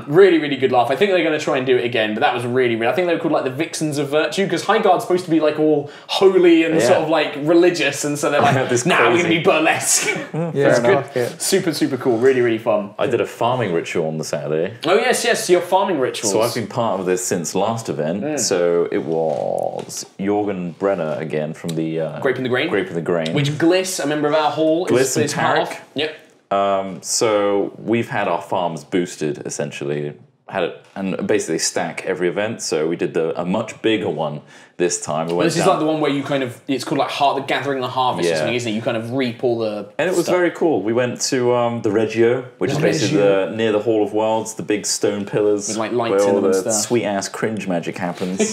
Really, really good laugh. I think they're going to try and do it again, but that was really, really... I think they were called like the Vixens of Virtue, because Highguard's supposed to be like all holy and sort of like religious, and so they're like, now we're going to be burlesque. Yeah, good. Super, super cool. Really, really fun. I did a farming ritual on the Saturday. Oh, yes, your farming rituals. So I've been part of this since last event. So it was Jorgen Brenner again from the... Grape in the Grain. Grape in the Grain. Which Gliss, a member of our hall, Gliss and is part Tarek. of. Yep. So we've had our farms boosted, essentially. Had it, and basically stack every event. So we did a much bigger one this time. This is like the one where you kind of, it's called like Gathering the Harvest or something, isn't it? You kind of reap all the And it was very cool. We went to the Reggio, which is basically near the Hall of Worlds, the big stone pillars. With like lights in them and stuff. Sweet-ass cringe magic happens.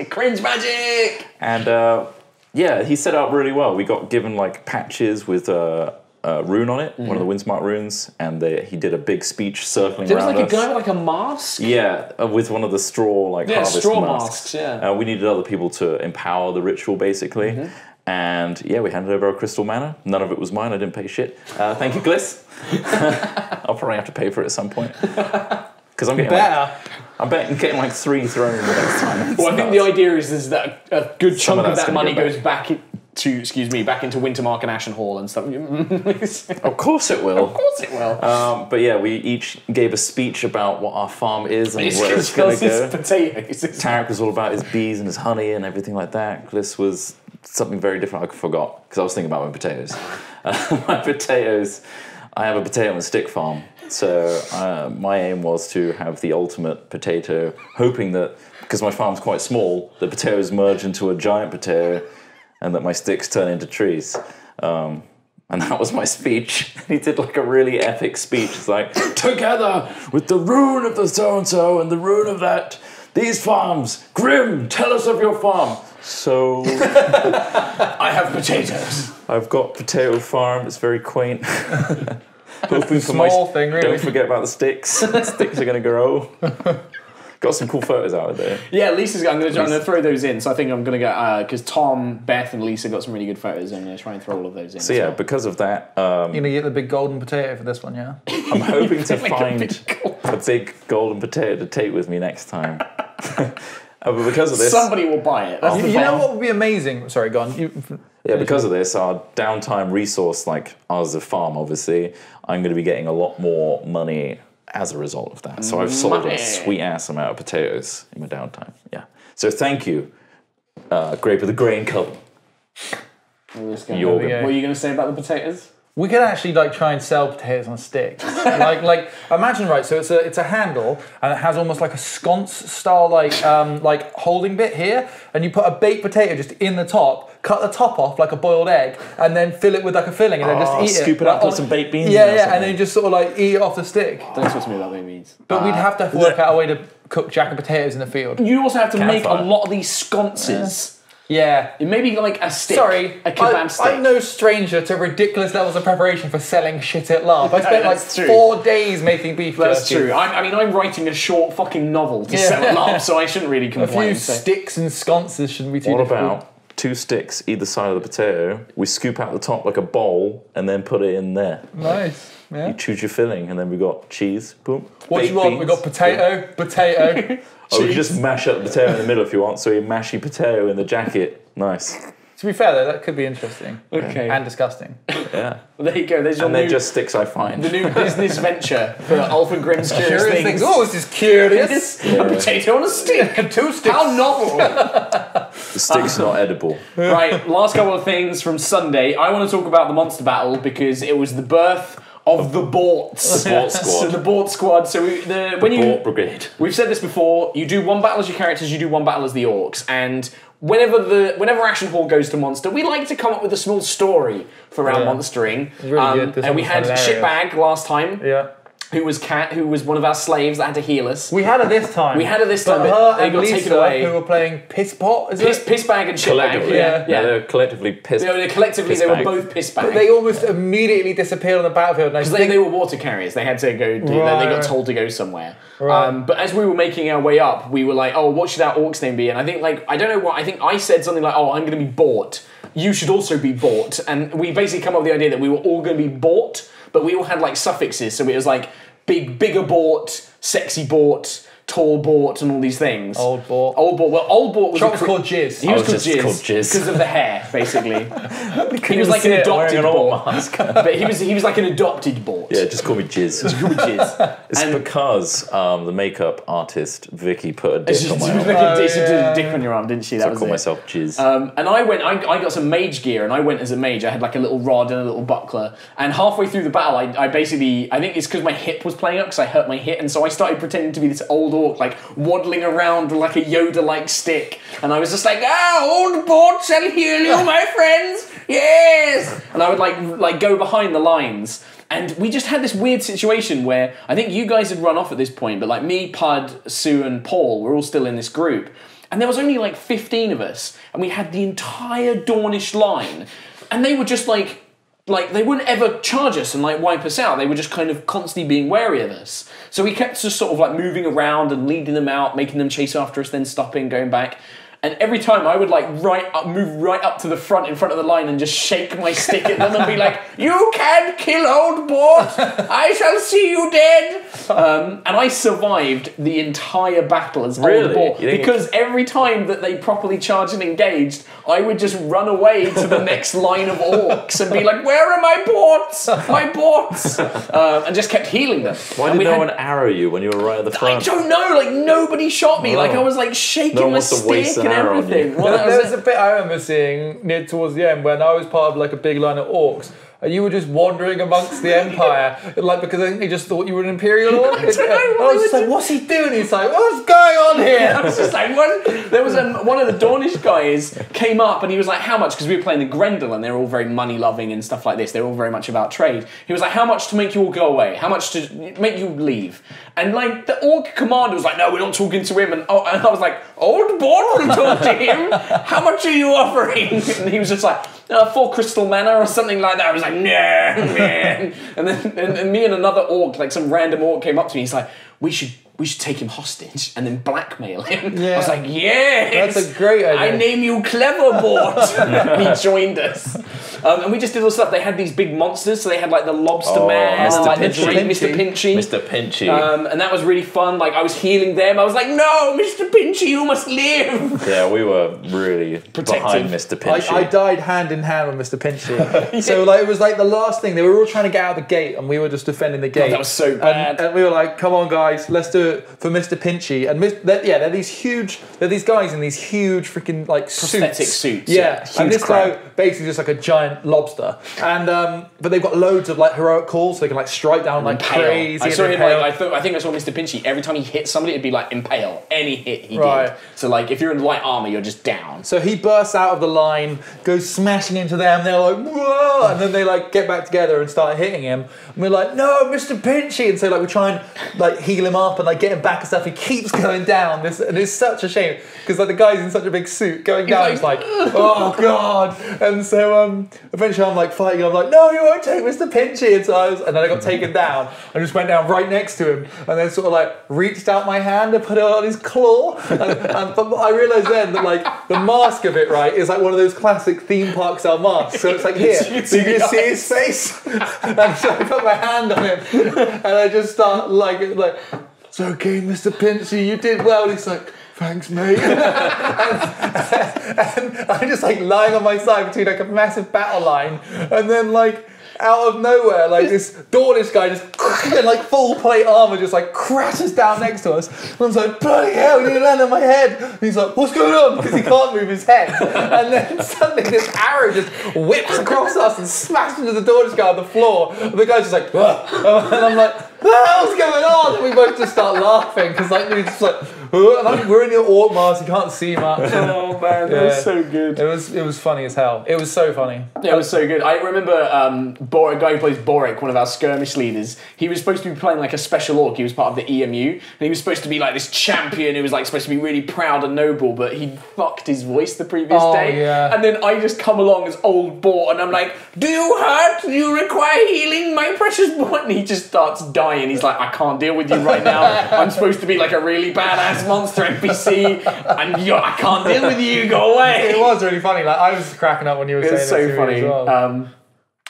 Cringe magic! And yeah, he set it up really well. We got given like patches with rune on it, one of the Windsmart runes, and he did a big speech circling There was around like us. a guy with like a mask? Yeah, with one of the straw harvest straw masks. masks, we needed other people to empower the ritual, basically. And yeah, we handed over our crystal mana. None of it was mine. I didn't pay shit. Thank you, Gliss. I'll probably have to pay for it at some point. Because I'm getting like 3 thrown the next time. Well, I think the idea is that a good chunk of that money goes back into Wintermark and Ashenhall and stuff. Of course it will. Of course it will. But yeah, we each gave a speech about what our farm is and where it's going to go. Potatoes. Tarek was all about his bees and his honey and everything like that. Gliss was something very different. I forgot because I was thinking about my potatoes. I have a potato and stick farm. So my aim was to have the ultimate potato, hoping that, because my farm's quite small, the potatoes merge into a giant potato and that my sticks turn into trees. And that was my speech. He did like a really epic speech. It's like, together with the rune of the so-and-so and the rune of that, these farms, Grim, tell us of your farm. So I have potatoes. I've got potato farm. It's very quaint. Hoping for small thing, really. Don't forget about the sticks. The sticks are going to grow. Got some cool photos out of there. Yeah, Lisa's. I'm going to throw those in. So I think I'm going to get because Tom, Beth, and Lisa got some really good photos. I'm going to try and throw all of those in. So yeah, because of that, you're going to get the big golden potato for this one, yeah? I'm hoping to find a big golden potato to take with me next time. But because of this, somebody will buy it. That's You know what would be amazing? Sorry, go on. Yeah, because of this, our downtime resource, like us as a farm, obviously, I'm going to be getting a lot more money as a result of that. So I've sold a sweet-ass amount of potatoes in my downtime. Yeah. So thank you, Grape of the Grain Club. What are you going to say about the potatoes? We could actually like try and sell potatoes on sticks. like imagine, right, so it's a handle and it has almost like a sconce style like holding bit here, and you put a baked potato just in the top, cut the top off like a boiled egg, and then fill it with like a filling and then just eat it. Scoop it up, put some baked beans in and then just sort of like eat it off the stick. Don't talk to me about baked beans. But we'd have to work out a way to cook jack of potatoes in the field. You also have to make a lot of these sconces. Yeah. Maybe like a stick. Sorry, a kebab stick. I'm no stranger to ridiculous levels of preparation for selling shit at Larp. I spent like 4 days making beef jerky. That's true. I'm writing a short fucking novel to sell at Larp, so I shouldn't really complain. A few sticks and sconces shouldn't be too difficult. What about 2 sticks either side of the potato? We scoop out the top like a bowl and then put it in there. Nice. Yeah. You choose your filling, and then we got cheese. Boom. What do you want? We got potato. Oh, you just mash up the potato in the middle if you want. So you mashy potato in the jacket. Nice. To be fair though, that could be interesting. Okay. And disgusing. Yeah. Well, there you go. There's your and they're just sticks I find. The new business venture for Ulf and Grimm's Curious Things. Oh, this is curious. A potato on a stick. 2 sticks. How novel. The stick's not edible. Right, last couple of things from Sunday. I want to talk about the monster battle because it was the birth of the Borts. The Bort Squad. So the Bort Squad. So Bort Brigade. We've said this before. You do one battle as your characters. You do one battle as the orcs. And whenever Action Hall goes to monster, we like to come up with a small story for our monstering. It's really good. And we had Shitbag last time. Yeah. who was Kat, who was one of our slaves that had to heal us. We had her this time. We had her this time, but but her they and got Lisa, taken away. who were playing piss pot, is it? Piss bag and shit bag. Collectively, Yeah. they were collectively pissed. Collectively, piss they were bag. both piss bag. But they almost immediately disappeared on the battlefield. Because they were water carriers. They had to go do that. They got told to go somewhere. But as we were making our way up, we were like, oh, what should our orc's name be? And I think, like, I don't know what, I think I said something like, oh, I'm going to be bought. You should also be bought. And we basically come up with the idea that we were all going to be bought, but we all had, like, suffixes. So it was like bigger bought, sexy bought, tall bought, and all these things. Old bought. Old bought. Well, old bought was Trott was called Jizz. He was just called Jizz. because of the hair, basically. He was like an adopted bought. But he was like an adopted bought. Yeah, just call me Jizz. Jizz. It's because the makeup artist Vicky put a dick on my arm. She did a dick on your arm, didn't she? That So I was call it. myself Jizz. And I got some mage gear, and I went as a mage. I had like a little rod and a little buckler. And halfway through the battle, I basically, I think it's because my hip was playing up, because I hurt my hip, and so I started pretending to be this old orc, like waddling around with like a Yoda-like stick. And I was just like, old bought shall heal you, my friends. Yes. And I would like go behind the lines. And we just had this weird situation where I think you guys had run off at this point, but like me, Pud, Sue, and Paul were all still in this group. And there was only like 15 of us, and we had the entire Dornish line. And they were just like they wouldn't ever charge us and like wipe us out. They were just kind of constantly being wary of us. So we kept just sort of like moving around and leading them out, making them chase after us, then stopping, going back. And every time I would like move right up to the front in front of the line and just shake my stick at them and be like, "You can't kill old Bort! I shall see you dead!" And I survived the entire battle as old Bort because every time that they properly charged and engaged, I would just run away to the next line of orcs and be like, "Where are my Borts? My Borts!" And just kept healing them. Why did no one arrow you when you were right at the front? I don't know. Like nobody shot me. Like I was like shaking my stick and everything. Well, there was a bit I remember seeing near towards the end when I was part of like a big line of orcs. And you were just wandering amongst the Empire, like because I think they just thought you were an Imperial orc. I was just like, "What's he doing?" He's like, "What's going on here?" I was just like, "What?" There was one of the Dornish guys came up and he was like, "How much?" Because we were playing the Grendel and they're all very money loving and stuff like this. They're all very much about trade. He was like, "How much to make you all go away? How much to make you leave?" And like the orc commander was like, "No, we're not talking to him." And I was like, "Old Bort will talk to him. How much are you offering?" And he was just like, 4 crystal mana or something like that. I was like, "No, man." And then and me and another orc, like some random orc, came up to me. He's like, "We should take him hostage and then blackmail him." Yeah. I was like, "Yes, that's a great idea. I name you Clever Bort." He joined us. And we just did all stuff. They had these big monsters, so they had like the Lobster Man and like Mr. Mr. Pinchy. Mr. Pinchy. And that was really fun. Like I was healing them. I was like, "No, Mr. Pinchy, you must live." Yeah, we were really behind Mr. Pinchy. I died hand in hand with Mr. Pinchy. So like it was like the last thing. They were all trying to get out of the gate, and we were just defending the gate. God, that was so bad. And we were like, "Come on, guys, let's do it for Mr. Pinchy." And they're these guys in these huge freaking like prosthetic suits. Yeah, Huge and this crab. guy basically just like a giant lobster. And but they've got loads of like heroic calls, so they can like strike down like crazy. I saw him like I think I saw Mr. Pinchy. Every time he hit somebody, it'd be like impale. Any hit he did. So like if you're in light armor, you're just down. So he bursts out of the line, goes smashing into them. They're like, "Whoa!" And then they like get back together and start hitting him. And we're like, "No, Mr. Pinchy!" And so like we try and like heal him up and like get him back and stuff. He keeps going down. And it's such a shame because like the guy's in such a big suit going down. It's like, "Oh god!" And so eventually I'm like fighting. I'm like, "No, you won't take Mr. Pinchy." And then I got taken down. I just went down right next to him and then sort of like reached out my hand and put it on his claw. But I realised then that like the mask of it, right, is like one of those classic theme park style masks. So it's like here, so you can see his face. And so I put my hand on him and I just start like, "It's okay, Mr. Pinchy, you did well." And he's like, "Thanks, mate." and I'm just like lying on my side between like a massive battle line, and then like out of nowhere, like this Dornish guy just in like full plate armor just like crashes down next to us. And I was like, "Bloody hell, you land on my head." And he's like, "What's going on?" Because he can't move his head. And then suddenly this arrow just whips across us and smashes into the Dornish guy on the floor. And the guy's just like, "Ugh." And I'm like, "What the hell's going on?" And we both just start laughing because like we just like, we're in the Ortmars, you can't see much. Oh man, that was so good. It was funny as hell. It was so funny. Yeah, it was so good. I remember a guy who plays Boric, one of our skirmish leaders. He was supposed to be playing like a special orc. He was part of the EMU, and he was supposed to be like this champion who was like supposed to be really proud and noble, but he fucked his voice the previous day. Yeah. And then I just come along as old Bort, and I'm like, "Do you hurt? Do you require healing, my precious Bort?" And he just starts dying. He's like, "I can't deal with you right now. I'm supposed to be like a really badass monster NPC, and I can't deal with you. Go away." It was really funny. Like I was cracking up when you were saying It's so that funny. as well.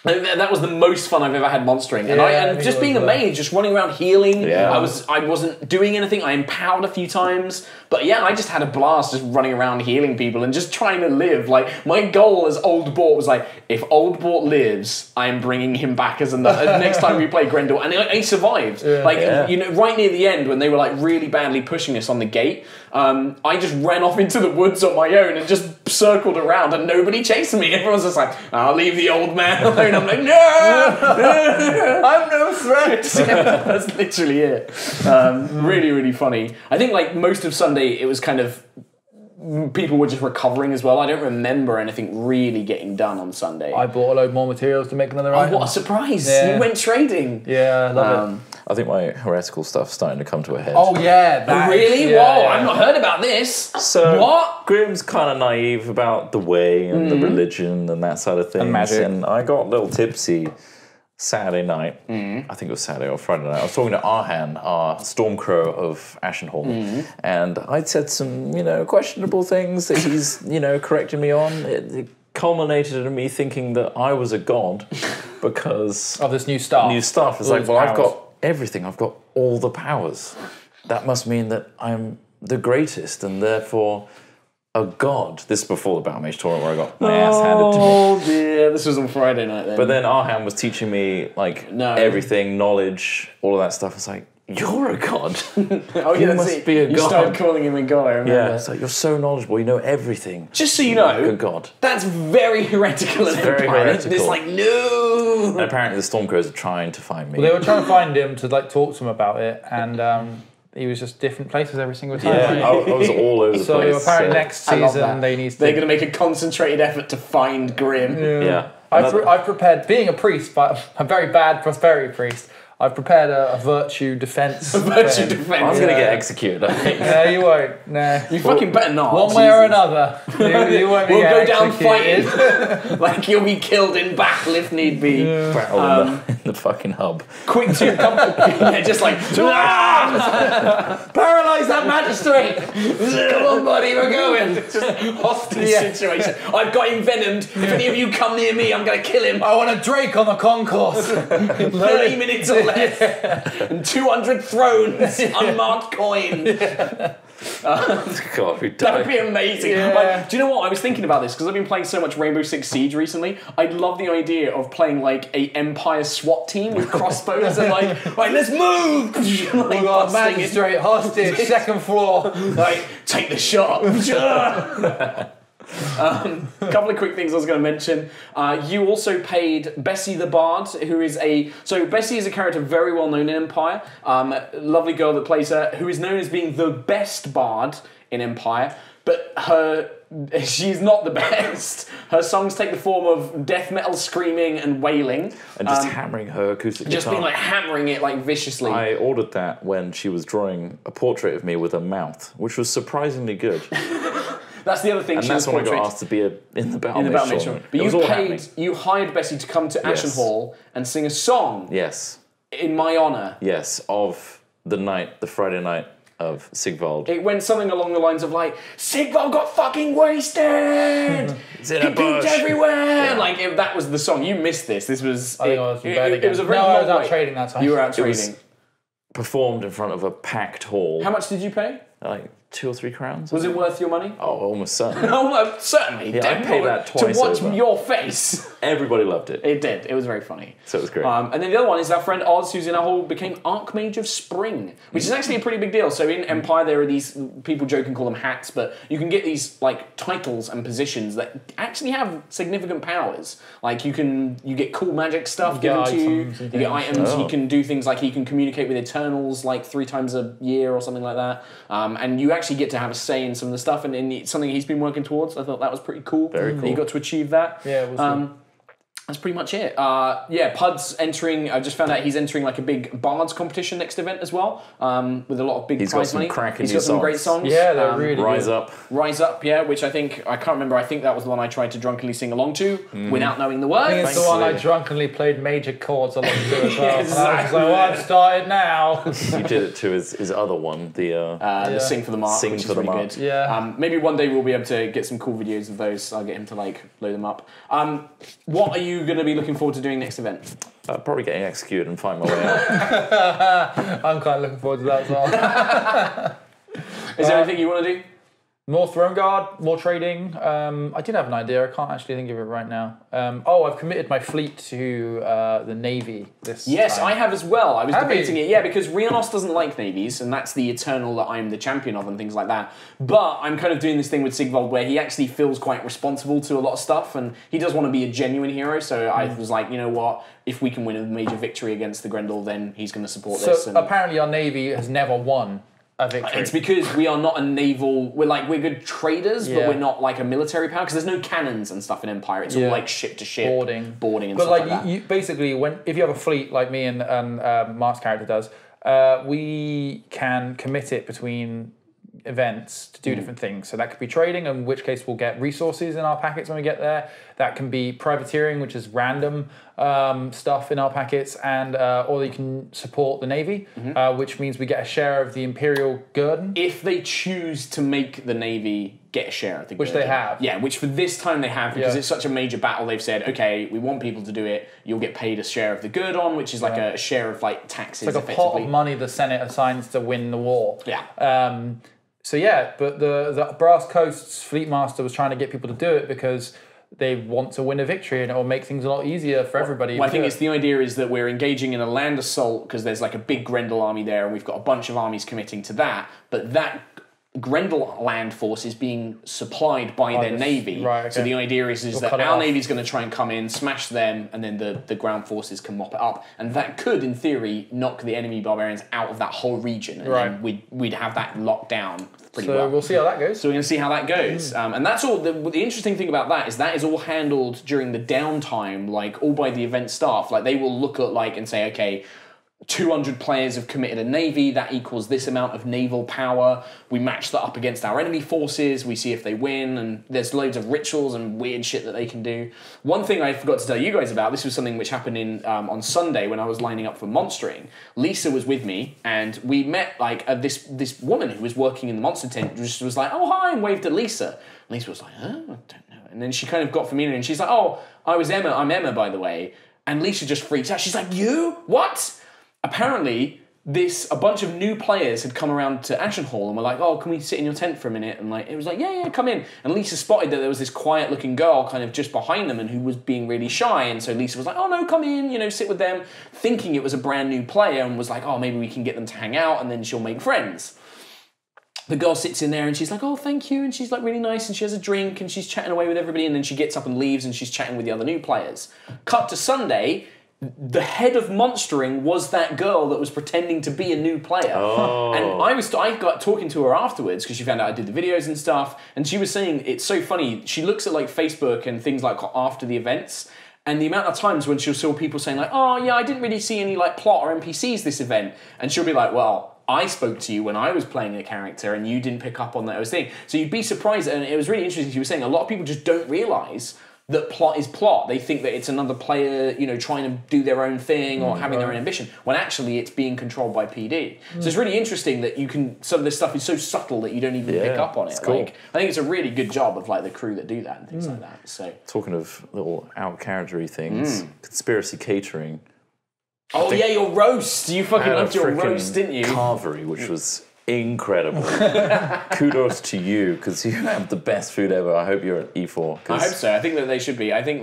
That was the most fun I've ever had monstering, and just being a mage, just running around healing. Yeah. I wasn't doing anything. I empowered a few times, but yeah, I just had a blast just running around healing people and just trying to live. Like my goal as Old Bort was like, if Old Bort lives, I am bringing him back as another next time we play Grendel, and he survived. You know, right near the end when they were like really badly pushing us on the gate, I just ran off into the woods on my own and just circled around, and nobody chased me. Everyone's just like, "I'll leave the old man alone." I'm like, "No, I'm no threat." That's literally it. Really, really funny. I think like most of Sunday, it was kind of people were just recovering as well. I don't remember anything really getting done on Sunday. I bought a load more materials to make another item. What a surprise! Yeah. You went trading. Yeah, I love it. I think my heretical stuff's starting to come to a head. Oh yeah, that Really? is- yeah, Whoa! yeah. I've not heard about this. So What? Grimm's kind of naive about the way and the religion and that side of things. And magic. And I got a little tipsy Saturday night. I think it was Saturday or Friday night. I was talking to Arhan, our Stormcrow of Ashenhall, and I'd said some, questionable things that he's, correcting me on. It culminated in me thinking that I was a god because Of this new stuff. new stuff. It's All like, these well, I've powers. got everything. I've got all the powers. That must mean that I'm the greatest and therefore a god. This is before the Battle Mage tournament where I got my ass handed to me. Oh dear, this was on Friday night then. But then Arhan was teaching me everything, knowledge, all of that stuff. It's like, you're a god. oh, you that's must it. be a You god. started calling him a god, I remember. Yeah, it's like, you're so knowledgeable, you know everything. Just so you You're know, a god. that's very heretical in very Empire. heretical. It's like, no! And apparently the Stormcrows are trying to find me. Well, they were trying to find him to talk to him about it, and he was just different places every single time. Yeah, I was all over the So place. apparently next I love season that. they need to. They're going to make a concentrated effort to find Grim. Yeah. I've prepared, being a priest, but a very bad prosperity priest, I've prepared a virtue defense. Virtue I'm defense. going to get executed, I think. No, you won't. No. You fucking better not. One way or Jesus. another. You won't be We'll go getting down executed. fighting. Like, you'll be killed in battle if need be. Battle in the fucking hub. Quick to yeah, just like, paralyze that magistrate. Come on, buddy, we're going. Just hostage situation. I've got him venomed. If any of you come near me, I'm going to kill him. I want a Drake on the concourse. 30 minutes or less. And 200 thrones, unmarked coin. God, we That'd died. be amazing. Yeah. Like, do you know what? I was thinking about this because I've been playing so much Rainbow Six Siege recently. I'd love the idea of playing like a Empire SWAT team with crossbows and like, right, let's move. Like, We got a busting in. magistrate hostage, second floor. Like, take the shot. A couple of quick things I was going to mention. You also paid Bessie the Bard, who is Bessie is a character very well known in Empire. Lovely girl that plays her, who is known as being the best bard in Empire, but she's not the best. Her songs take the form of death metal screaming and wailing. And just hammering her acoustic Just guitar. being like hammering it like viciously. I ordered that when she was drawing a portrait of me with a mouth, which was surprisingly good. That's the other thing. And she that's was when I got portrayed asked to be in the Battle in the Mage Battle Mage tournament. But It was you all happening. you hired Bessie to come to Yes. Ashenhall and sing a song Yes, in my honour. yes, of the Friday night of Sigvald. It went something along the lines of like, Sigvald got fucking wasted! It's in He a bush. puked everywhere! Yeah. Like, that was the song. You missed this. This was... I think I was in bed it was a again. very No, I was long out wait. trading that time. You were out It was- trading. Performed in front of a packed hall. How much did you pay? Like 2 or 3 crowns? Was it worth your money? Oh, almost certainly. Oh, well, certainly. Yeah, I Damn, paid that twice to watch over. your face. everybody loved it. It did. It was very funny. So it was great. And then the other one is our friend Oz, who's in our whole became Archmage of Spring, which is actually a pretty big deal. So in Empire, there are these people joking call them hats, but you can get these like titles and positions that actually have significant powers. Like you get cool magic stuff given to you. You get items. Oh. You can do things like you can communicate with Eternals like 3 times a year or something like that. And you actually get to have a say in some of the stuff, and it's something he's been working towards. I thought that was pretty cool. Very cool. He got to achieve that. Yeah, it was That's pretty much it. Pud's entering. I just found out he's entering like a big Bards competition next event as well, with a lot of big He's got prize some money. cracking He's new got some great songs. songs. Yeah, they're really Rise good. Up. Rise Up, yeah, which I can't remember. I think that was the one I tried to drunkenly sing along to without knowing the words. I think it's the one I Thankfully. drunkenly played major chords along to as well. Exactly. And I was like, well, I've started now. He did it to his other one, The Sing for the Mark, Sing which for is the really Mark. good. Yeah. Maybe one day we'll be able to get some cool videos of those. I'll get him to like load them up. What are you going to be looking forward to doing next event? Probably getting executed and find my way out. I'm kind of looking forward to that as well. Is there anything you want to do? More Throne Guard, more trading. I did have an idea. I can't actually think of it right now. I've committed my fleet to the Navy this Yes, time. I have as well. I was Have debating you? it. Yeah, because Rhiannos doesn't like navies, and that's the Eternal that I'm the champion of and things like that. But I'm kind of doing this thing with Sigvald where he actually feels quite responsible to a lot of stuff, and he does want to be a genuine hero, so I was like, you know what, if we can win a major victory against the Grendel, then he's going to support this. So And apparently our Navy has never won a victory. it's because we are not a naval. We're good traders, but Yeah. we're not like a military power because there's no cannons and stuff in Empire. It's all Yeah. like ship to ship, boarding and But stuff like like that. you basically, if you have a fleet like me and Mark's character does, we can commit it between events to do different things. So that could be trading, in which case we'll get resources in our packets when we get there. That can be privateering, which is random stuff in our packets, and or you can support the Navy, which means we get a share of the Imperial Guerdon. If they choose to make the Navy get a share, I think Which they have. Yeah, which for this time they have because Yeah. it's such a major battle. They've said, okay, we want people to do it. You'll get paid a share of the Guerdon, which is like a share of like taxes. It's like a pot of money the Senate assigns to win the war. Yeah. So yeah, but the Brass Coast's Fleet Master was trying to get people to do it because they want to win a victory and it will make things a lot easier for everybody. Well, I think it's the idea is that we're engaging in a land assault because there's like a big Grendel army there and we've got a bunch of armies committing to that, but that Grendel land force is being supplied by their navy. Right, okay. So the idea is that cut it our off. navy's going to try and come in, smash them, and then the ground forces can mop it up. And that could, in theory, knock the enemy barbarians out of that whole region. And Right. then we'd have that locked down pretty So well. we'll see how that goes. So we're going to see how that goes. And that's all. The interesting thing about that is all handled during the downtime, like all by the event staff. Like they will look at and say, okay, 200 players have committed a navy, that equals this amount of naval power. We match that up against our enemy forces, we see if they win, and there's loads of rituals and weird shit that they can do. One thing I forgot to tell you guys about, this was something which happened on Sunday when I was lining up for monstering. Lisa was with me, and we met this woman who was working in the monster tent, just was like, oh hi, and waved at Lisa. And Lisa was like, I don't know. And then she kind of got familiar, and she's like, oh, I'm Emma, by the way. And Lisa just freaks out. She's like, you? What? Apparently, a bunch of new players had come around to Ashen Hall and were like, oh, can we sit in your tent for a minute? And it was like, yeah, come in. And Lisa spotted that there was this quiet looking girl kind of just behind them and who was being really shy. And so Lisa was like, oh no, come in, sit with them, thinking it was a brand new player and was like, oh, maybe we can get them to hang out and then she'll make friends. The girl sits in there and she's like, oh, thank you. And she's like really nice and she has a drink and she's chatting away with everybody. And then she gets up and leaves and she's chatting with the other new players. Cut to Sunday. The head of monstering was that girl that was pretending to be a new player. Oh. And I got talking to her afterwards because she found out I did the videos and stuff. And she was saying, it's so funny. She looks at Facebook and things like after the events. And the amount of times when she'll see people saying oh yeah, I didn't really see any plot or NPCs this event. And she'll be like, well, I spoke to you when I was playing a character and you didn't pick up on that I was saying. So you'd be surprised. And it was really interesting. She was saying a lot of people just don't realise that plot is plot. They think that it's another player, trying to do their own thing or having their own ambition, when actually it's being controlled by PD. So it's really interesting that some of this stuff is so subtle that you don't even pick up on it. It's cool. I think it's a really good job of the crew that do that and things like that. So Talking of little out-charactery things, conspiracy catering. oh yeah, your roast. You fucking Had a loved your frickin' roast, didn't you? Carvery, which was incredible. Kudos to you, because you have the best food ever. I hope you're at E4. I hope so. I think that they should be. I think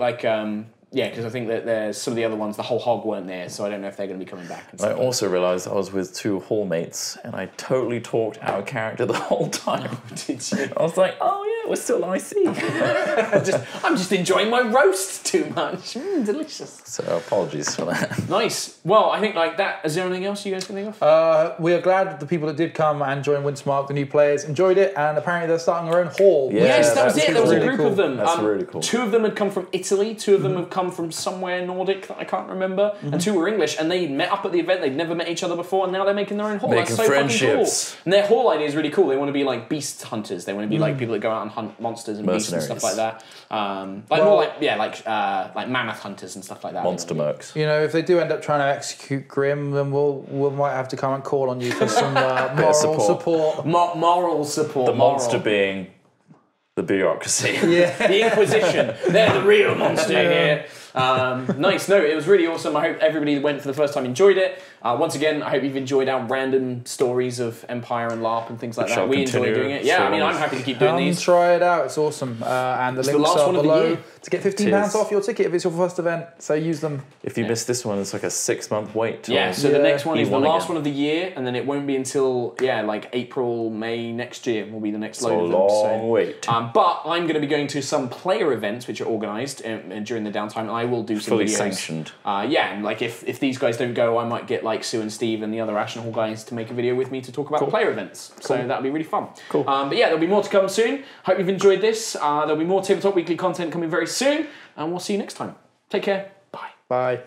because I think that there's some of the other ones, the whole hog weren't there, so I don't know if they're going to be coming back. And I also realised I was with 2 hallmates, and I totally talked out of character the whole time. Did you? I was like, oh yeah, we're still icy. I'm just enjoying my roast too much. Delicious. So apologies for that. Nice. Well, I think like that. Is there anything else you guys can think of? We are glad that the people that did come and join Windsmark, the new players, enjoyed it, and apparently they're starting their own hall. Yeah, Yes, that was that's it. There was a really group cool. of them. That's really cool. 2 of them had come from Italy, 2 of them have come from somewhere Nordic that I can't remember, and 2 were English, and they met up at the event. They'd never met each other before, and now they're making their own hall. Making That's so fucking friendships. cool. And their hall idea is really cool. They want to be like beast hunters. They want to be like people that go out and hunt monsters and beasts and stuff like that. Like mammoth hunters and stuff like that. Monster mercs. You know, if they do end up trying to execute Grim, then we might have to come and call on you for some moral support. Moral support. The monster being the bureaucracy. The Inquisition. They're the real monster here. Nice. No, it was really awesome. I hope everybody that went for the first time enjoyed it. Once again, I hope you've enjoyed our random stories of Empire and LARP and things like that. We enjoy doing it. Yeah, I mean, I'm happy to keep doing these. Try it out. It's awesome. And the links are below to get £15 off your ticket if it's your first event. So use them. If you miss this one, it's like a 6-month wait. Yeah, so the next one is the last again. one of the year, and then it won't be until, like April, May next year will be the next load a of them. long wait. But I'm going to be going to some player events which are organised during the downtime, and I will do some Fully videos. sanctioned. And like if these guys don't go, I might get like Sue and Steve and the other Ashenhall guys to make a video with me to talk about player events. So that'll be really fun. Cool. But yeah, there'll be more to come soon. Hope you've enjoyed this. There'll be more Tabletop Weekly content coming very soon, and we'll see you next time. Take care. Bye. Bye.